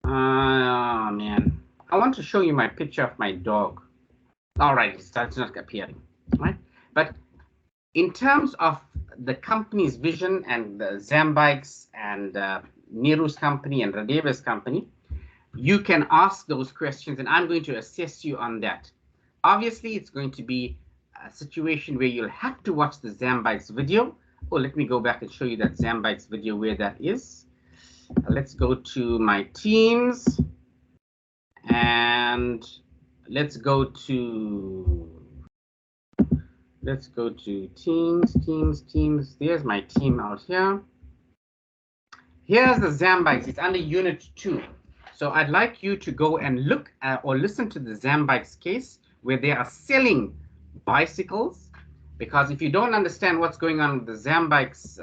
Oh, man. I want to show you my picture of my dog. All right, it's not appearing, right? But in terms of the company's vision and the Zambikes and Niru's company and Radeva's company, you can ask those questions and I'm going to assess you on that. Obviously, it's going to be a situation where you'll have to watch the Zambikes video. Oh, let me go back and show you that Zambikes video where that is. Let's go to my teams and let's go to teams. There's my team out here. Here's the Zambikes. It's under unit 2. So I'd like you to go and look at or listen to the Zambikes case where they are selling bicycles, because if you don't understand what's going on with the Zambikes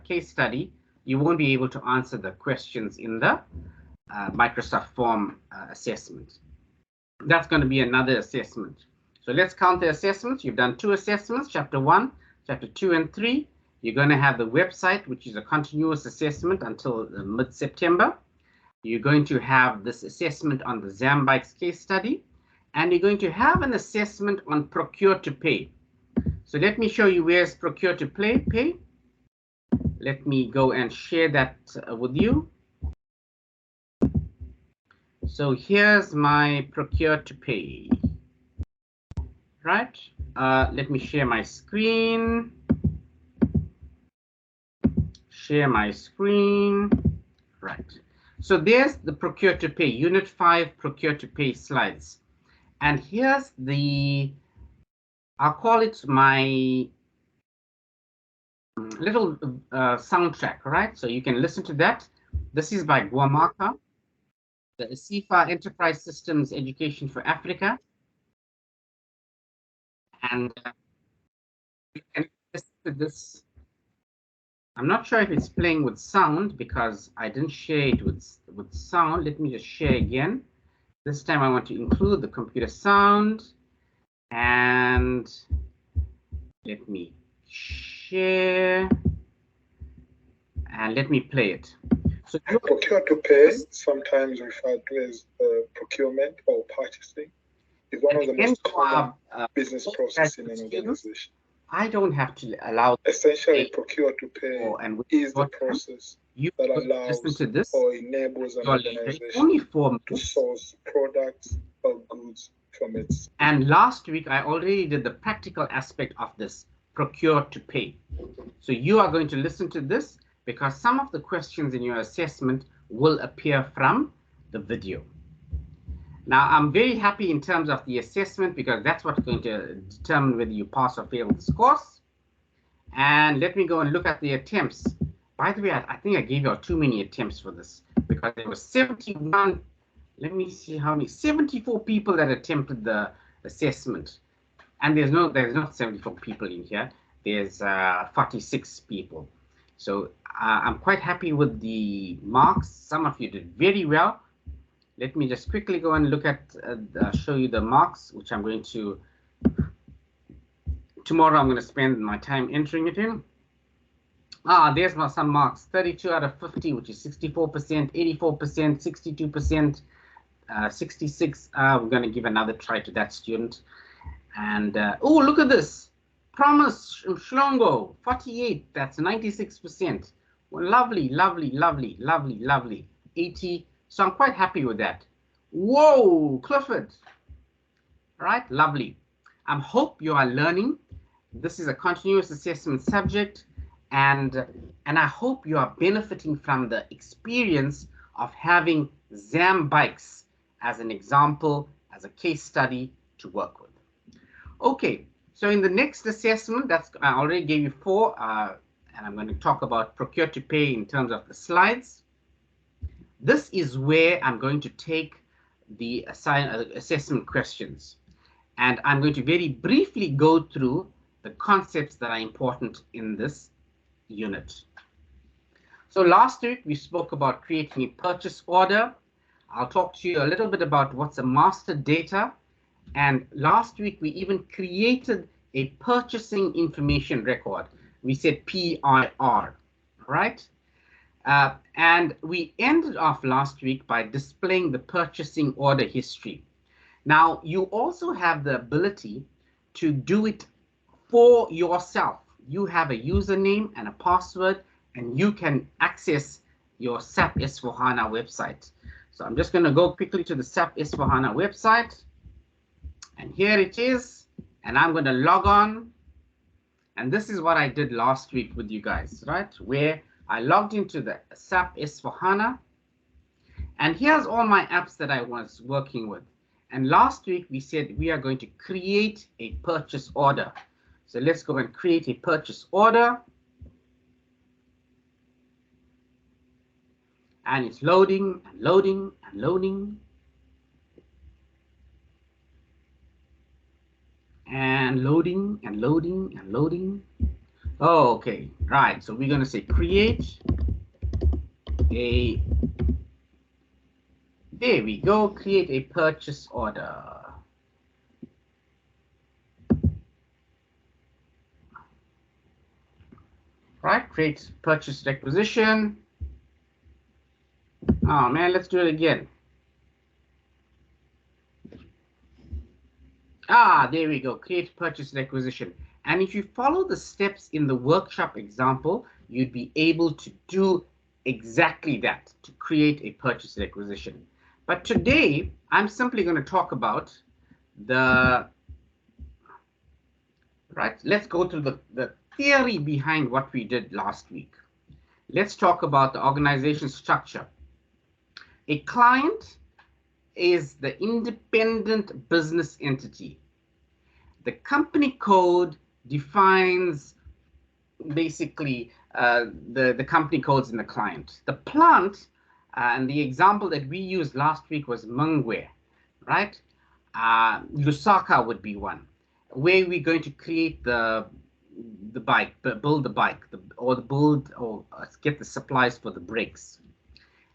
case study, you won't be able to answer the questions in the Microsoft form assessment. That's going to be another assessment. So let's count the assessments. You've done 2 assessments, chapter 1, chapter 2 and 3. You're going to have the website, which is a continuous assessment until mid-September. You're going to have this assessment on the Zambikes case study, and you're going to have an assessment on procure to pay. So let me show you where's procure to pay. Let me go and share that with you. So here's my procure to pay. Right. Let me share my screen. Share my screen. Right. So there's the procure to pay, unit 5 procure to pay slides. And here's the, I'll call it my little soundtrack, right? So you can listen to that. This is by Guamaka, the ICIFA Enterprise Systems Education for Africa. And you can listen to this. I'm not sure if it's playing with sound because I didn't share it with sound. Let me just share again. This time I want to include the computer sound, and let me share and let me play it. So procure to pay, sometimes referred to as procurement or purchasing, is one of the most common business processes in an organization. I don't have to allow. Essentially, procure to pay is the process that allows to this or enables an organization only for to source products or goods from its. And last week, I already did the practical aspect of this, procure to pay. So you are going to listen to this because some of the questions in your assessment will appear from the video. Now, I'm very happy in terms of the assessment because that's what's going to determine whether you pass or fail this course. And let me go and look at the attempts. By the way, I think I gave you too many attempts for this because there were 71, let me see how many, 74 people that attempted the assessment. And there's not 74 people in here. There's 46 people. So I'm quite happy with the marks. Some of you did very well. Let me just quickly go and look at, show you the marks, which I'm going to, tomorrow I'm going to spend my time entering it in. There's some marks, 32 out of 50, which is 64%, 84%, 62%, 66. We're going to give another try to that student. And, oh, look at this. Promise Shlongo, 48, that's 96%. Well, lovely, lovely, lovely, lovely, lovely. 80. So I'm quite happy with that. Whoa, Clifford. All right, lovely. I hope you are learning. This is a continuous assessment subject, and I hope you are benefiting from the experience of having ZAM bikes as an example, as a case study to work with. Okay, so in the next assessment, I already gave you 4, and I'm going to talk about procure to pay in terms of the slides. This is where I'm going to take the assessment questions. And I'm going to very briefly go through the concepts that are important in this unit. So last week, we spoke about creating a purchase order. I'll talk to you a little bit about what's a master data. And last week, we even created a purchasing information record. We said PIR, right? And we ended off last week by displaying the purchasing order history. Now, you also have the ability to do it for yourself. You have a username and a password, and you can access your SAP S4HANA website. So I'm just going to go quickly to the SAP S4HANA website. And here it is. And I'm going to log on. And this is what I did last week with you guys, right? Where I logged into the SAP S4HANA, and here's all my apps that I was working with. And last week we said we are going to create a purchase order. So let's go and create a purchase order. And it's loading and loading and loading. And loading and loading and loading. Oh, okay, right. So we're going to say create a, there we go, create a purchase order. Right, create purchase requisition. Oh man, let's do it again. There we go, create purchase requisition. And if you follow the steps in the workshop example, you'd be able to do exactly that, to create a purchase requisition. But today, I'm simply going to talk about the, right, let's go through the theory behind what we did last week. Let's talk about the organization structure. A client is the independent business entity. The company code defines basically the company codes in the client. The plant, and the example that we used last week was Mungwe, right? Lusaka would be one, where we're going to create the bike, build the bike, or get the supplies for the brakes.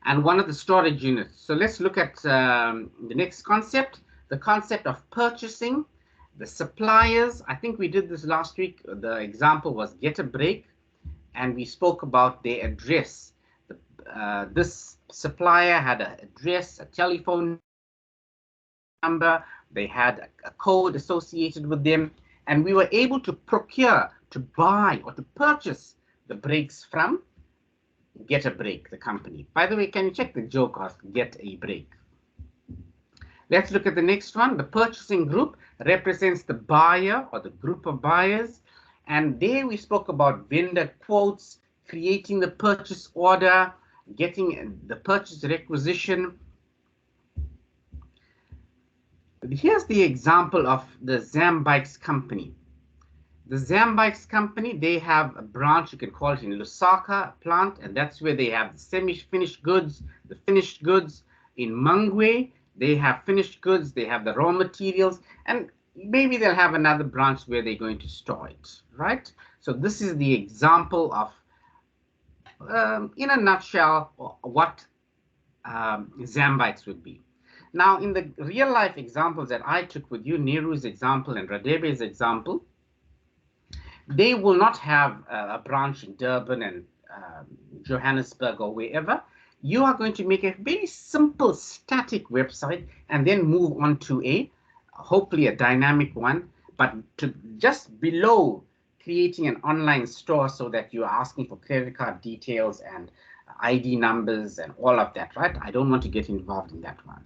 And one of the storage units. So let's look at the next concept, the concept of purchasing. The suppliers, I think we did this last week. The example was get a brake, and we spoke about their address. This supplier had an address, a telephone number, they had a code associated with them, and we were able to procure, to buy, or to purchase the brakes from Get a Brake, the company. By the way, can you check the joke of Get a Brake? Let's look at the next one. The purchasing group represents the buyer or the group of buyers. And there we spoke about vendor quotes, creating the purchase order, getting the purchase requisition. Here's the example of the Zambikes company. The Zambikes company, they have a branch, you can call it in Lusaka plant, and that's where they have the semi-finished goods, the finished goods. In Mangwe, they have finished goods, they have the raw materials, and maybe they'll have another branch where they're going to store it, right? So this is the example of, in a nutshell, what Zambikes would be. Now, in the real-life examples that I took with you, Neru's example and Radebe's example, they will not have a branch in Durban and Johannesburg or wherever. You are going to make a very simple static website and then move on to hopefully a dynamic one, but to just below creating an online store so that you are asking for credit card details and ID numbers and all of that, right? I don't want to get involved in that one.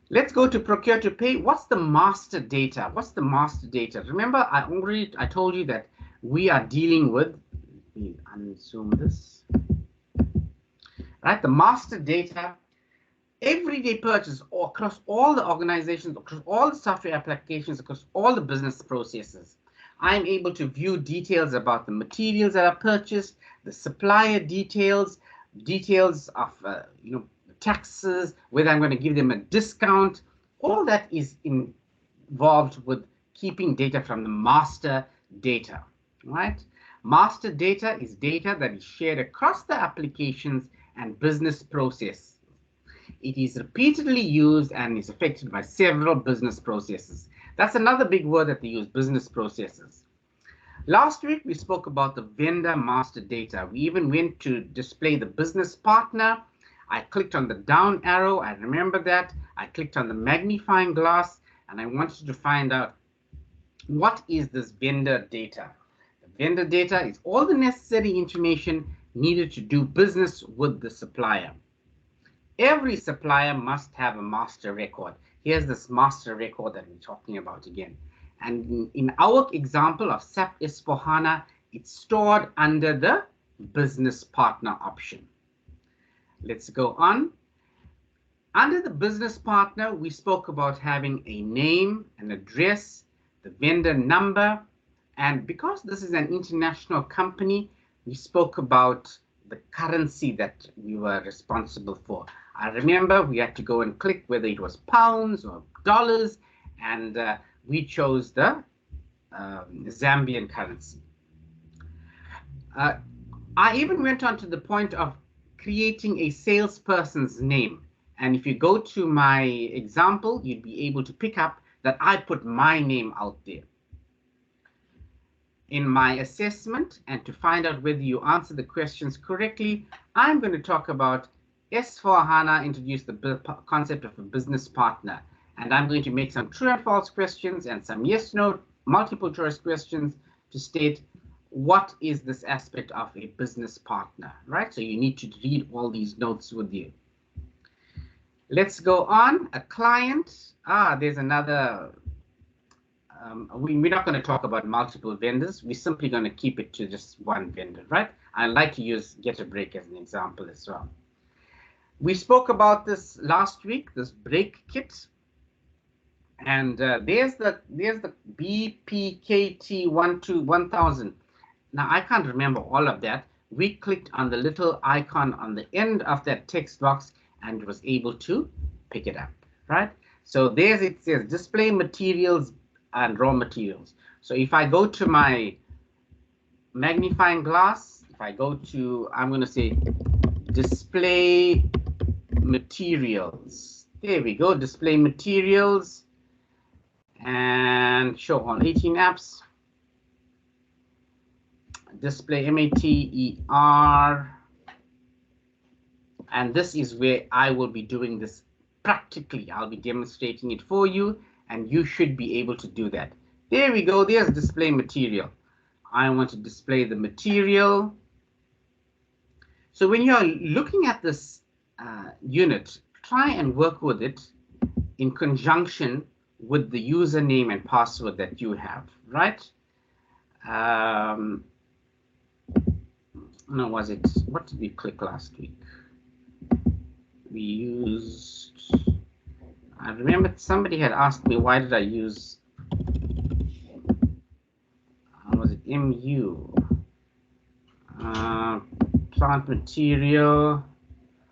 Let's go to procure to pay. What's the master data? What's the master data? Remember, I told you that we are dealing with, let me unzoom this, right? The master data, everyday purchase across all the organizations, across all the software applications, across all the business processes. I'm able to view details about the materials that are purchased, the supplier details, details of, taxes, whether I'm going to give them a discount. All that is involved with keeping data from the master data, right? Master data is data that is shared across the applications and business process. It is repeatedly used and is affected by several business processes. That's another big word that they use, business processes. Last week, we spoke about the vendor master data. We even went to display the business partner. I clicked on the down arrow. I remember that. I clicked on the magnifying glass, and I wanted to find out what is this vendor data. The vendor data is all the necessary information needed to do business with the supplier. Every supplier must have a master record. Here's this master record that we're talking about again. And in our example of SAP S/4HANA, it's stored under the business partner option. Let's go on. Under the business partner, we spoke about having a name, an address, the vendor number, and because this is an international company, we spoke about the currency that we were responsible for. I remember we had to go and click whether it was pounds or dollars, and we chose the Zambian currency. I even went on to the point of creating a salesperson's name. And if you go to my example, you'd be able to pick up that I put my name out there. In my assessment, and to find out whether you answer the questions correctly, I'm going to talk about S/4HANA introduced the concept of a business partner. And I'm going to make some true and false questions and some yes, no, multiple choice questions to state what is this aspect of a business partner, right? So you need to read all these notes with you. Let's go on. A client. There's another. We're not going to talk about multiple vendors. We're simply going to keep it to just one vendor, right? I like to use Get a Break as an example as well. We spoke about this last week, this break kit. And there's the BPKT 1000. Now, I can't remember all of that. We clicked on the little icon on the end of that text box and was able to pick it up, right? So there's it says display materials and raw materials. So if I go to my magnifying glass, if I go to, I'm going to say display materials. There we go, display materials. And show all 18 apps. Display MATER. And this is where I will be doing this practically. I'll be demonstrating it for you, and you should be able to do that. There we go. There's display material. I want to display the material. So when you're looking at this unit, try and work with it in conjunction with the username and password that you have, right? No, was it, what did we click last week? We used, I remember somebody had asked me, why did I use, was it MU? Plant material.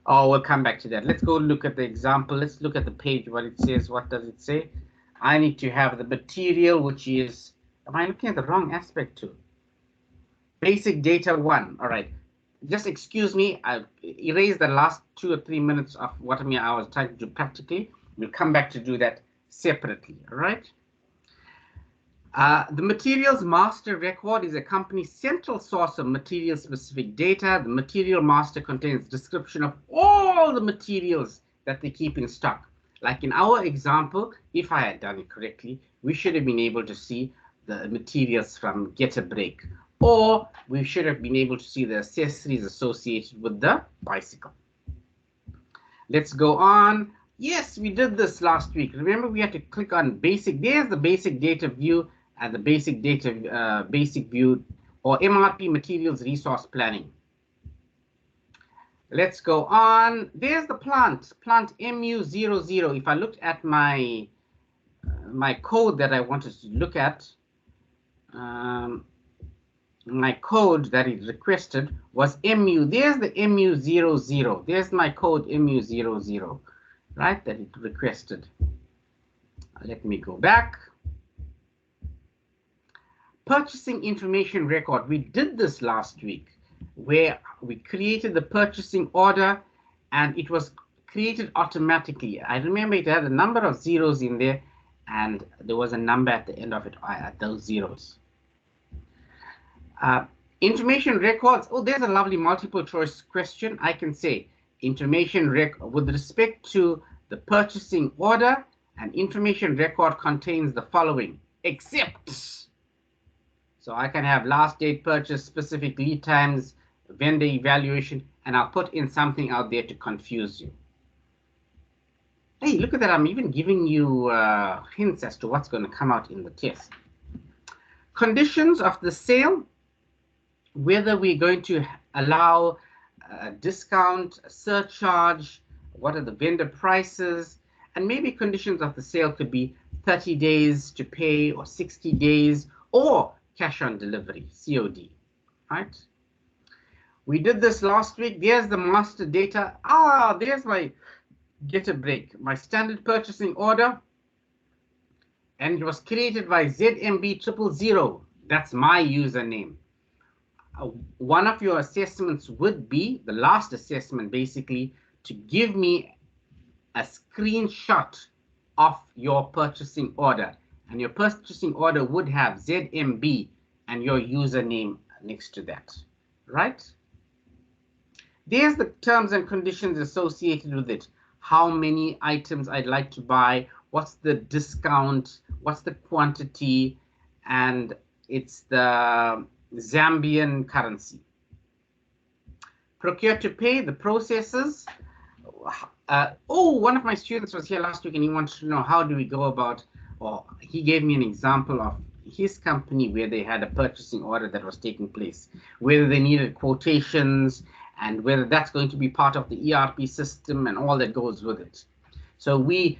Oh, we'll come back to that. Let's go look at the example. Let's look at the page, what it says. What does it say? I need to have the material, which is, am I looking at the wrong aspect too? Basic data 1. All right. Just excuse me. I've erased the last 2 or 3 minutes of what I was trying to do practically. We'll come back to do that separately. All right. The materials master record is a company's central source of material-specific data. The material master contains description of all the materials that they keep in stock. Like in our example, if I had done it correctly, we should have been able to see the materials from Get a Break, or we should have been able to see the accessories associated with the bicycle. Let's go on. Yes, we did this last week. Remember, we had to click on basic. There's the basic data view and the basic data basic view, or MRP materials resource planning. Let's go on. There's the plant MU00. If I looked at my my code that I wanted to look at, my code that is requested was MU. There's the MU00. There's my code MU00, right, that it requested. Let me go back. Purchasing information record. We did this last week, where we created the purchasing order and it was created automatically. I remember it had a number of zeros in there and there was a number at the end of it at those zeros. Information records. Oh, there's a lovely multiple choice question. I can say information record with respect to the purchasing order, an information record contains the following, except. So I can have last date purchase, specific lead times, vendor evaluation, and I'll put in something out there to confuse you. Hey, look at that. I'm even giving you hints as to what's going to come out in the test. Conditions of the sale, whether we're going to allow a discount, a surcharge, what are the vendor prices, and maybe conditions of the sale could be 30 days to pay or 60 days or cash on delivery, COD, right? We did this last week. There's the master data. There's my Get a Break, my standard purchasing order, and it was created by ZMB000. That's my username. One of your assessments would be, the last assessment basically, to give me a screenshot of your purchasing order. And your purchasing order would have ZMB and your username next to that, right? There's the terms and conditions associated with it. How many items I'd like to buy, what's the discount, what's the quantity, and it's the Zambian currency. Procure to pay, the processes. One of my students was here last week and he wanted to know how do we go about, or he gave me an example of his company where they had a purchasing order that was taking place, whether they needed quotations and whether that's going to be part of the ERP system and all that goes with it. So we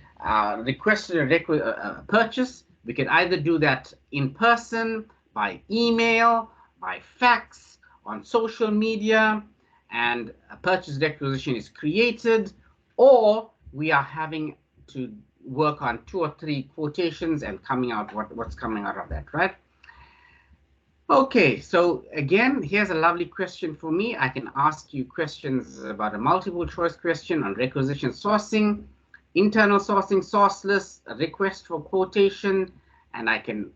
requested a purchase. We could either do that in person, by email, by fax, on social media, and a purchase requisition is created, or we are having to work on 2 or 3 quotations and coming out what's coming out of that, right? Okay, so again, here's a lovely question for me. I can ask you questions about a multiple choice question on requisition sourcing, internal sourcing, source list, a request for quotation, and I can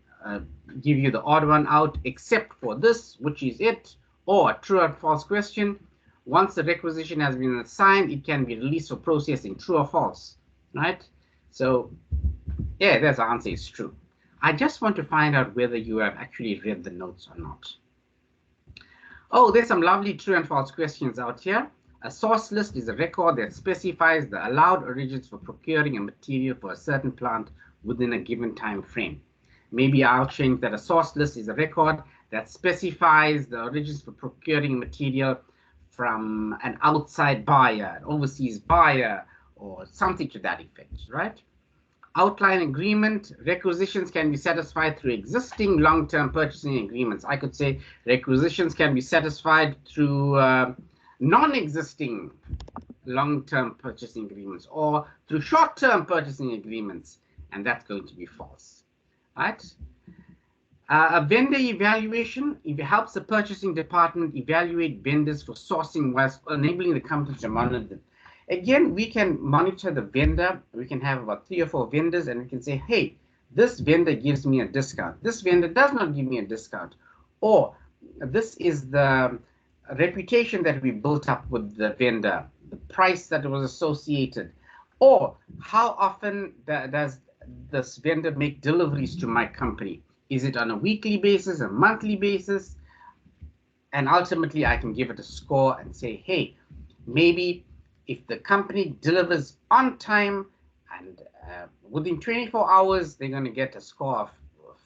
give you the odd one out except for this, which is it, or a true or false question. Once the requisition has been assigned, it can be released for processing, true or false, right? So yeah, there's the answer, is true. I just want to find out whether you have actually read the notes or not. Oh, there's some lovely true and false questions out here. A source list is a record that specifies the allowed origins for procuring a material for a certain plant within a given time frame. Maybe I'll change that a source list is a record that specifies the origins for procuring material from an outside buyer, an overseas buyer, or something to that effect, right? Outline agreement, requisitions can be satisfied through existing long-term purchasing agreements. I could say requisitions can be satisfied through non-existing long-term purchasing agreements or through short-term purchasing agreements, and that's going to be false, right? A vendor evaluation, it helps the purchasing department evaluate vendors for sourcing whilst enabling the company to monitor them. Again, we can monitor the vendor. We can have about 3 or 4 vendors, and we can say, hey, this vendor gives me a discount. This vendor does not give me a discount. Or this is the reputation that we built up with the vendor, the price that was associated. Or how often does this vendor make deliveries to my company? Is it on a weekly basis, a monthly basis? And ultimately, I can give it a score and say, hey, maybe if the company delivers on time and within 24 hours, they're going to get a score of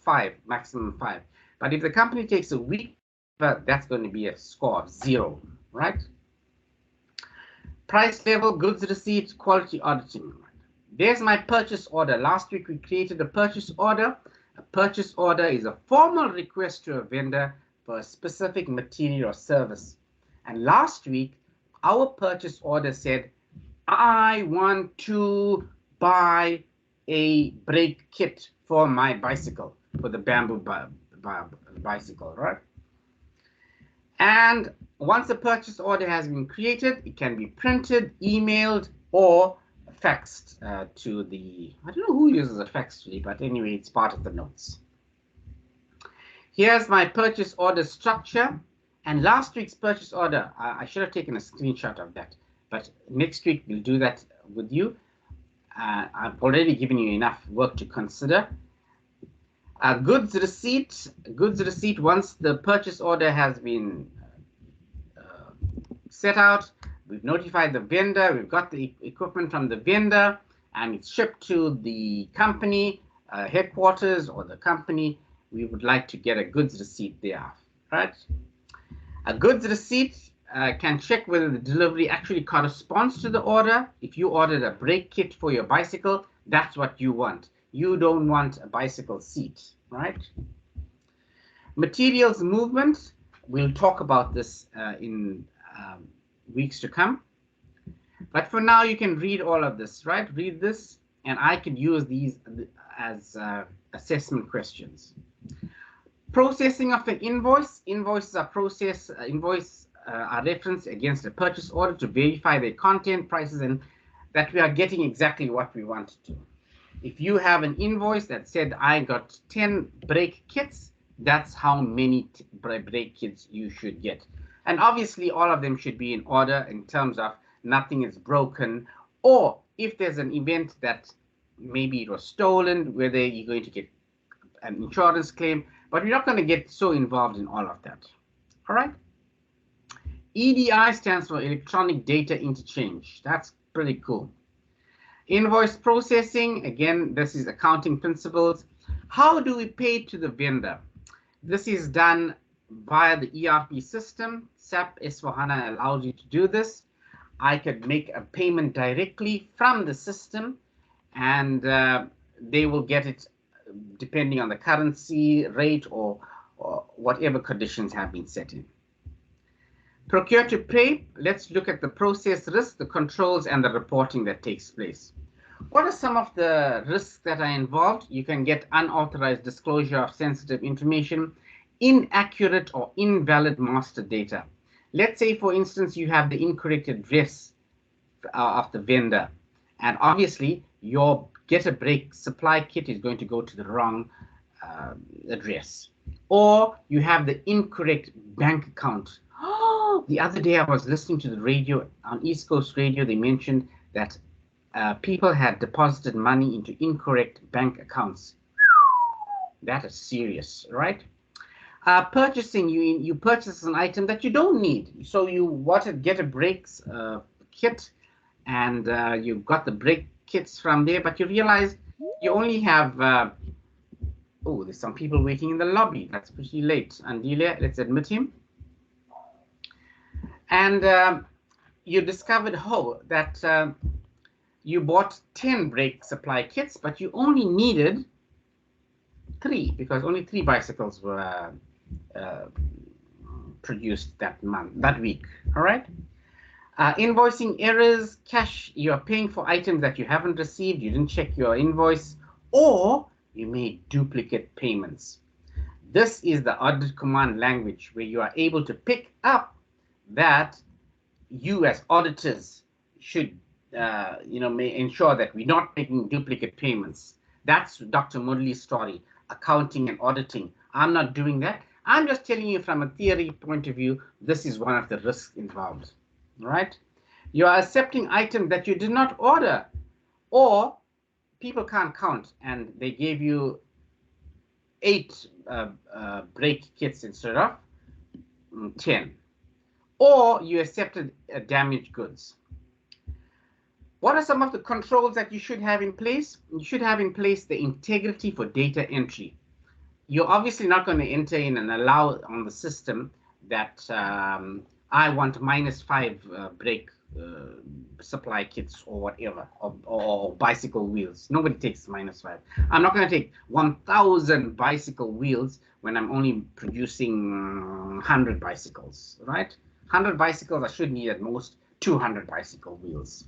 5, maximum 5. But if the company takes a week, that's going to be a score of 0, right? Price level, goods receipts, quality auditing. There's my purchase order. Last week, we created a purchase order. A purchase order is a formal request to a vendor for a specific material or service. And last week, our purchase order said, I want to buy a brake kit for my bicycle, for the bamboo bicycle, right? And once a purchase order has been created, it can be printed, emailed, or faxed to the, I don't know who uses a fax today, but anyway, it's part of the notes. Here's my purchase order structure. And last week's purchase order, I should have taken a screenshot of that, but next week we'll do that with you. I've already given you enough work to consider. Goods receipt, once the purchase order has been set out, we've notified the vendor, we've got the equipment from the vendor, and it's shipped to the company headquarters or the company. We would like to get a goods receipt there, right? A goods receipt can check whether the delivery actually corresponds to the order. If you ordered a brake kit for your bicycle, that's what you want. You don't want a bicycle seat, right? Materials movement, we'll talk about this in weeks to come. But for now, you can read all of this, right? Read this, and I could use these as assessment questions. Processing of an invoice. Invoices are processed. Are referenced against a purchase order to verify their content, prices, and that we are getting exactly what we wanted to. If you have an invoice that said I got 10 brake kits, that's how many brake kits you should get. And obviously, all of them should be in order in terms of nothing is broken, or if there's an event that maybe it was stolen, whether you're going to get an insurance claim, but we're not going to get so involved in all of that. All right. EDI stands for electronic data interchange. That's pretty cool. Invoice processing, again, this is accounting principles. How do we pay to the vendor? This is done via the ERP system. SAP S/4HANA allows you to do this. I could make a payment directly from the system, and they will get it depending on the currency rate or whatever conditions have been set in. Procure to pay, let's look at the process risk, the controls, and the reporting that takes place. What are some of the risks that are involved? You can get unauthorized disclosure of sensitive information, inaccurate or invalid master data. Let's say, for instance, you have the incorrect address of the vendor, and obviously your get a brake supply kit is going to go to the wrong address. Or you have the incorrect bank account. The other day I was listening to the radio, on East Coast Radio, they mentioned that people had deposited money into incorrect bank accounts. That is serious, right? Purchasing, you purchase an item that you don't need. So you want to get a brakes kit, and you got the brake kits from there, but you realize you only have oh, there's some people waiting in the lobby. That's pretty late. Andelia, let's admit him. And you discovered that you bought 10 brake supply kits, but you only needed 3 because only 3 bicycles were produced that week. All right. Invoicing errors, cash, you're paying for items that you haven't received, you didn't check your invoice, or you made duplicate payments. This is the audit command language where you are able to pick up that you as auditors should may ensure that we're not making duplicate payments. That's Dr. Murli's story, accounting and auditing. I'm not doing that. I'm just telling you from a theory point of view, this is one of the risks involved. Right? You are accepting items that you did not order, or people can't count and they gave you 8 brake kits instead of 10, or you accepted damaged goods. What are some of the controls that you should have in place? You should have in place the integrity for data entry. You're obviously not going to enter in and allow on the system that I want -5 brake supply kits or whatever, or bicycle wheels. Nobody takes -5. I'm not going to take 1,000 bicycle wheels when I'm only producing 100 bicycles, right? 100 bicycles, I should need at most 200 bicycle wheels.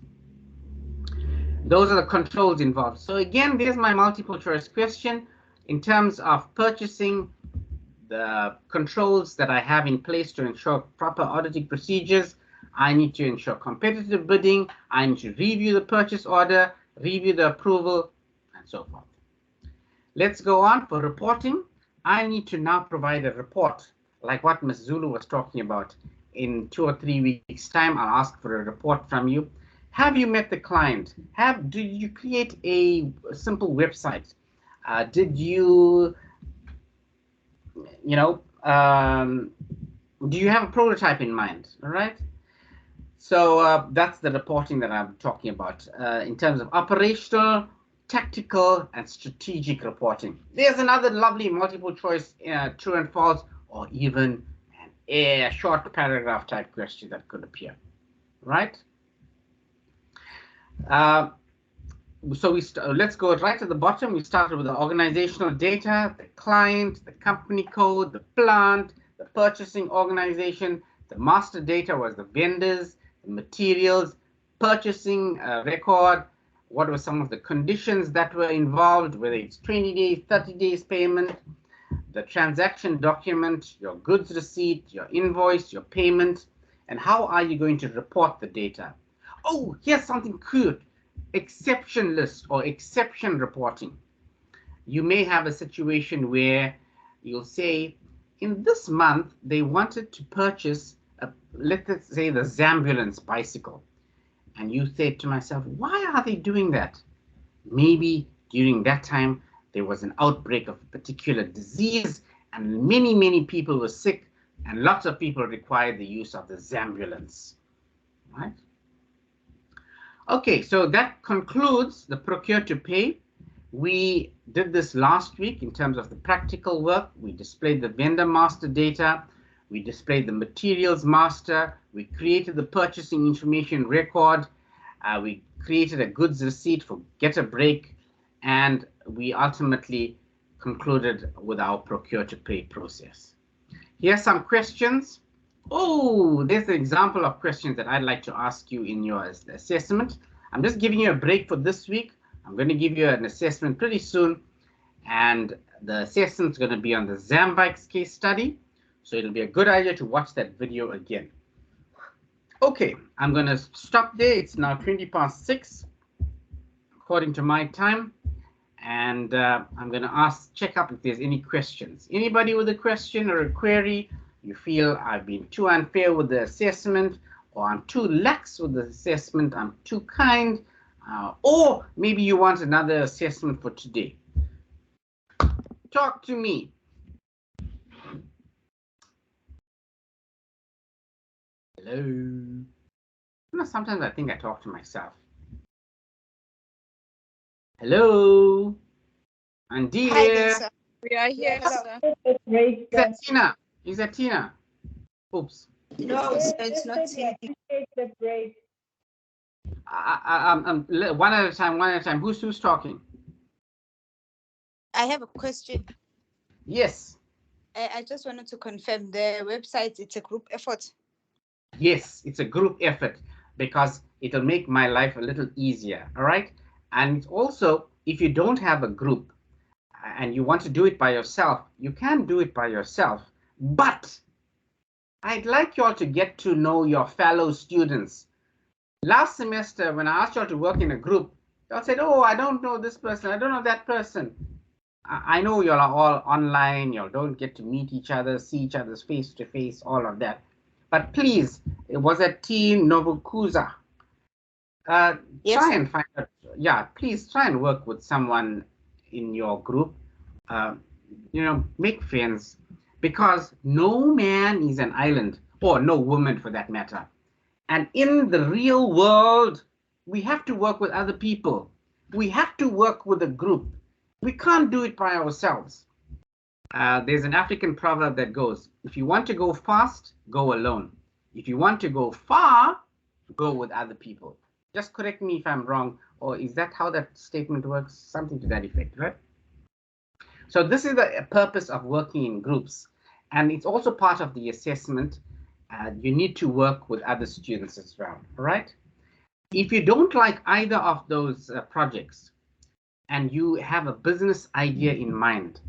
Those are the controls involved. So again, there's my multiple choice question. In terms of purchasing, the controls that I have in place to ensure proper auditing procedures, I need to ensure competitive bidding, I need to review the purchase order, review the approval, and so forth. Let's go on for reporting. I need to now provide a report, like what Ms. Zulu was talking about. In 2 or 3 weeks' time, I'll ask for a report from you. Have you met the client? Did you create a simple website? Did you, do you have a prototype in mind? All right. So that's the reporting that I'm talking about in terms of operational, tactical, and strategic reporting. There's another lovely multiple choice true and false, or even a short paragraph type question that could appear, right? So let's go right to the bottom. We started with the organizational data, the client, the company code, the plant, the purchasing organization. The master data was the vendors, the materials, purchasing record. What were some of the conditions that were involved, whether it's 20 days, 30 days payment, the transaction document, your goods receipt, your invoice, your payment, and how are you going to report the data? Oh, here's something cute. Exception list or exception reporting. You may have a situation where you'll say, in this month, they wanted to purchase, let's say, the Zambulance bicycle. And you say to myself, why are they doing that? Maybe during that time, there was an outbreak of a particular disease, and many, many people were sick, and lots of people required the use of the Zambulance, right? Okay, so that concludes the procure to pay. We did this last week in terms of the practical work. We displayed the vendor master data. We displayed the materials master. We created the purchasing information record. We created a goods receipt for Get a Break. And we ultimately concluded with our procure to pay process. Here's some questions. Oh, there's an example of questions that I'd like to ask you in your assessment. I'm just giving you a break for this week. I'm going to give you an assessment pretty soon. And the assessment is going to be on the Zambikes case study. So it'll be a good idea to watch that video again. Okay, I'm going to stop there. It's now 6:20 according to my time. And I'm going to check up if there's any questions. Anybody with a question or a query? You feel I've been too unfair with the assessment, or I'm too lax with the assessment, I'm too kind, or maybe you want another assessment for today. Talk to me. Hello. You know, sometimes I think I talk to myself. Hello. And dear. Hi there, sir. We are here, sir. Is that Tina? Is that Tina? Oops. No, sir, it's not Tina. One at a time, one at a time. Who's talking? I have a question. Yes. I just wanted to confirm the website, it's a group effort. Yes, it's a group effort because it'll make my life a little easier. All right. And also, if you don't have a group and you want to do it by yourself, you can do it by yourself. But I'd like you all to get to know your fellow students. Last semester, when I asked you all to work in a group, y'all said, oh, I don't know this person, I don't know that person. I know y'all are all online, y'all don't get to meet each other, see each other's face to face, all of that. But please, it was a Teen Nobukuza. Yes. Try and find out, yeah, please try and work with someone in your group. You know, make friends, because no man is an island, or no woman for that matter. And in the real world, we have to work with other people. We have to work with a group. We can't do it by ourselves. There's an African proverb that goes, if you want to go fast, go alone. If you want to go far, go with other people. Just correct me if I'm wrong, or is that how that statement works? Something to that effect, right? So this is the purpose of working in groups. And it's also part of the assessment. You need to work with other students as well, right? If you don't like either of those projects and you have a business idea in mind,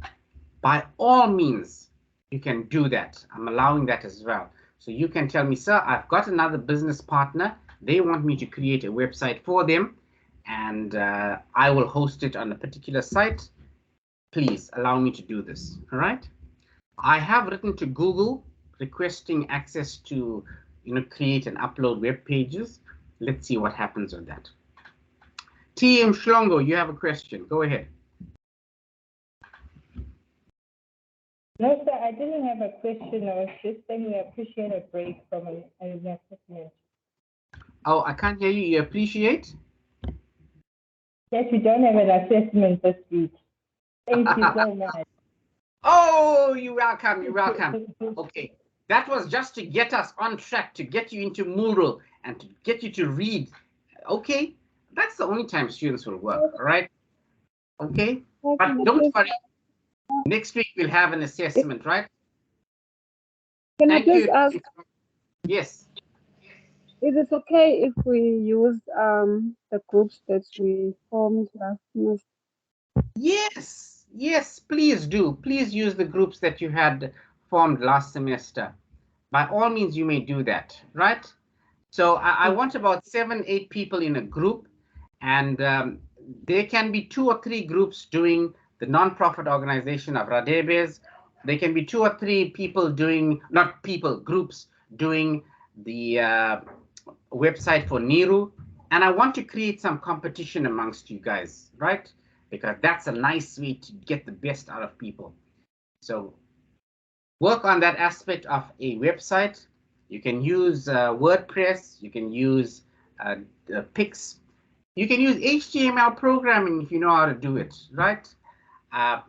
by all means, you can do that. I'm allowing that as well. So you can tell me, sir, I've got another business partner. They want me to create a website for them, and I will host it on a particular site. Please allow me to do this, all right? I have written to Google requesting access to, create and upload web pages. Let's see what happens with that. TM Shlongo, you have a question. Go ahead. No, sir, I didn't have a question. I was just saying I appreciate a break from an assessment. Oh, I can't hear you. You appreciate? Yes, we don't have an assessment this week. Thank you so much. Oh, you're welcome. You're welcome. Okay. That was just to get us on track, to get you into Moodle and to get you to read. Okay. That's the only time students will work. All right. Okay. But don't worry. Next week we'll have an assessment, right? Can I just ask? Yes. Is it okay if we use the groups that we formed last semester? Yes, yes, please do. Please use the groups that you had formed last semester. By all means, you may do that, right? So I want about 7, 8 people in a group, and there can be 2 or 3 groups doing the non-profit organization of Radebes. There can be 2 or 3 people doing, not people, groups doing the website for Niru. And I want to create some competition amongst you guys, right? Because that's a nice way to get the best out of people. So work on that aspect of a website. You can use WordPress, you can use Pix, you can use HTML programming if you know how to do it, right?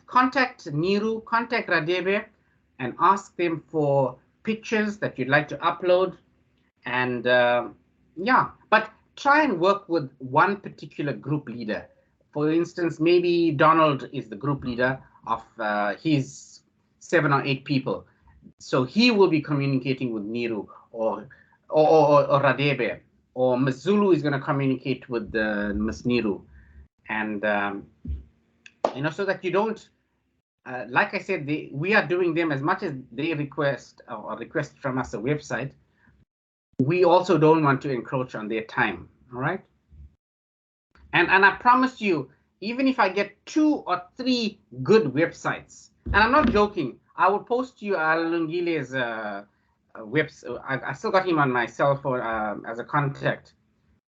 Contact Niru, contact Radebe, and ask them for pictures that you'd like to upload. And yeah, but try and work with one particular group leader. For instance, maybe Donald is the group leader of his 7 or 8 people. So he will be communicating with Niru or Radebe, or Ms. Zulu is going to communicate with Ms. Niru. And, so that you don't, like I said, we are doing them as much as they request or request from us a website. We also don't want to encroach on their time, all right? And I promise you, even if I get 2 or 3 good websites, and I'm not joking, I will post you Alungile's website. I still got him on my cell phone as a contact.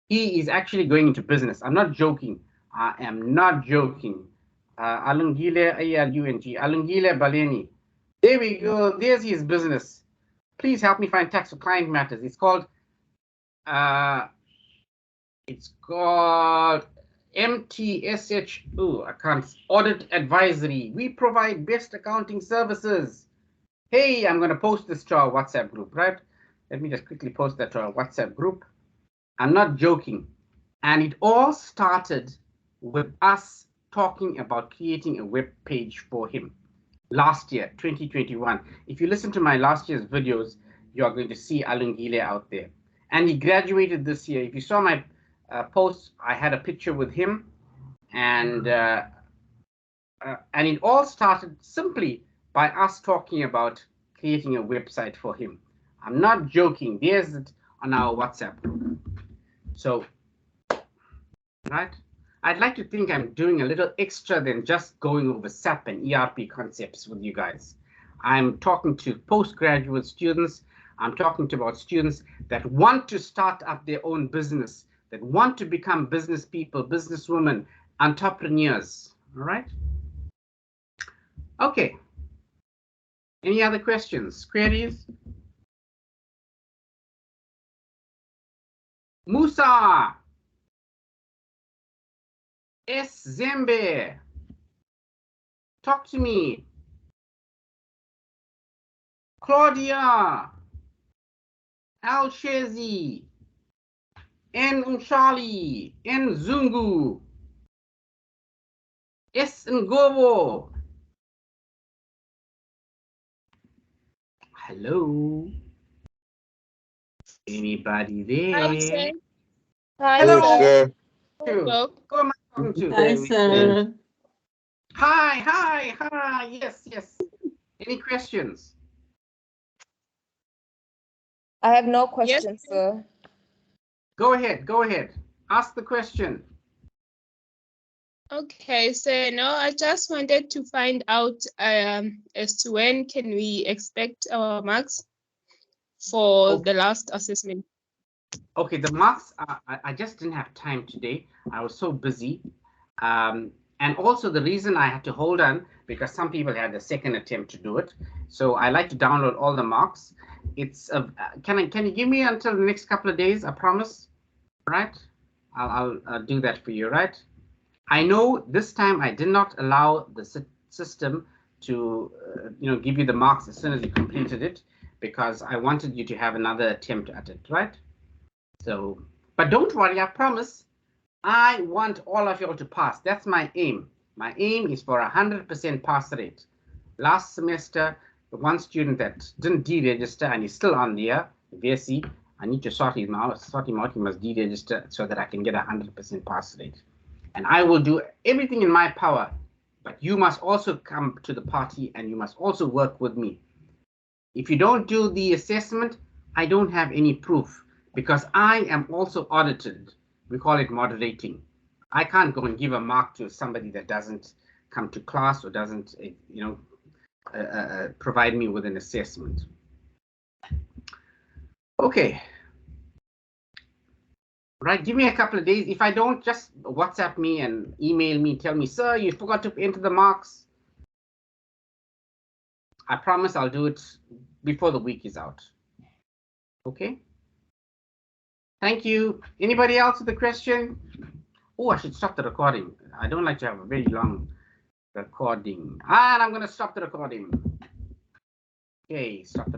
He is actually going into business. I'm not joking. I am not joking. Alungile, A-L-U-N-G, Alungile Baleni. There we go. There's his business. please help me find tax for client matters. It's called MTSH. Oh, I can't. Audit advisory. We provide best accounting services. Hey, I'm going to post this to our WhatsApp group, right? Let me just quickly post that to our WhatsApp group. I'm not joking. And it all started with us talking about creating a web page for him last year, 2021. If you listen to my last year's videos, you are going to see Alungile out there. And he graduated this year. If you saw my post, I had a picture with him. And it all started simply by us talking about creating a website for him. I'm not joking. There's it on our WhatsApp group. So, right? I'd like to think I'm doing a little extra than just going over SAP and ERP concepts with you guys. I'm talking to postgraduate students. I'm talking about students that want to start up their own business, that want to become business people, businesswomen, entrepreneurs. All right? Okay. Any other questions, queries? Musa. S. Zembe. Talk to me. Claudia. Al Shezi. N. Umshali. N. Zungu. S. Ngobo. Hello. Anybody there? Hi, sir. Hi, Hello. sir. Hello. Who am I talking to? Hi, sir. Hi. Yes. Any questions? I have no questions, sir. Go ahead. Ask the question. Okay, so now I just wanted to find out as to when can we expect our marks for the last assessment. Okay, the marks, I just didn't have time today. I was so busy. And also the reason I had to hold on, because some people had a second attempt to do it. So I like to download all the marks. It's can you give me until the next couple of days? I promise. Right? I'll do that for you. Right? I know this time I did not allow the system to give you the marks as soon as you completed it, because I wanted you to have another attempt at it. Right? So, but don't worry. I promise. I want all of you to pass. That's my aim. My aim is for 100% pass rate. Last semester, the one student that didn't deregister and is still on there, VSC, I need to sort him out. He must deregister so that I can get 100% pass rate. And I will do everything in my power. But you must also come to the party and you must also work with me. If you don't do the assessment, I don't have any proof, because I am also audited. We call it moderating. I can't go and give a mark to somebody that doesn't come to class or doesn't, provide me with an assessment. Okay. Right, give me a couple of days. If I don't, just WhatsApp me and email me, tell me, sir, you forgot to enter the marks. I promise I'll do it before the week is out. Okay. Thank you. Anybody else with a question? Oh, I should stop the recording. I don't like to have a very long recording. And I'm going to stop the recording. Okay, stop the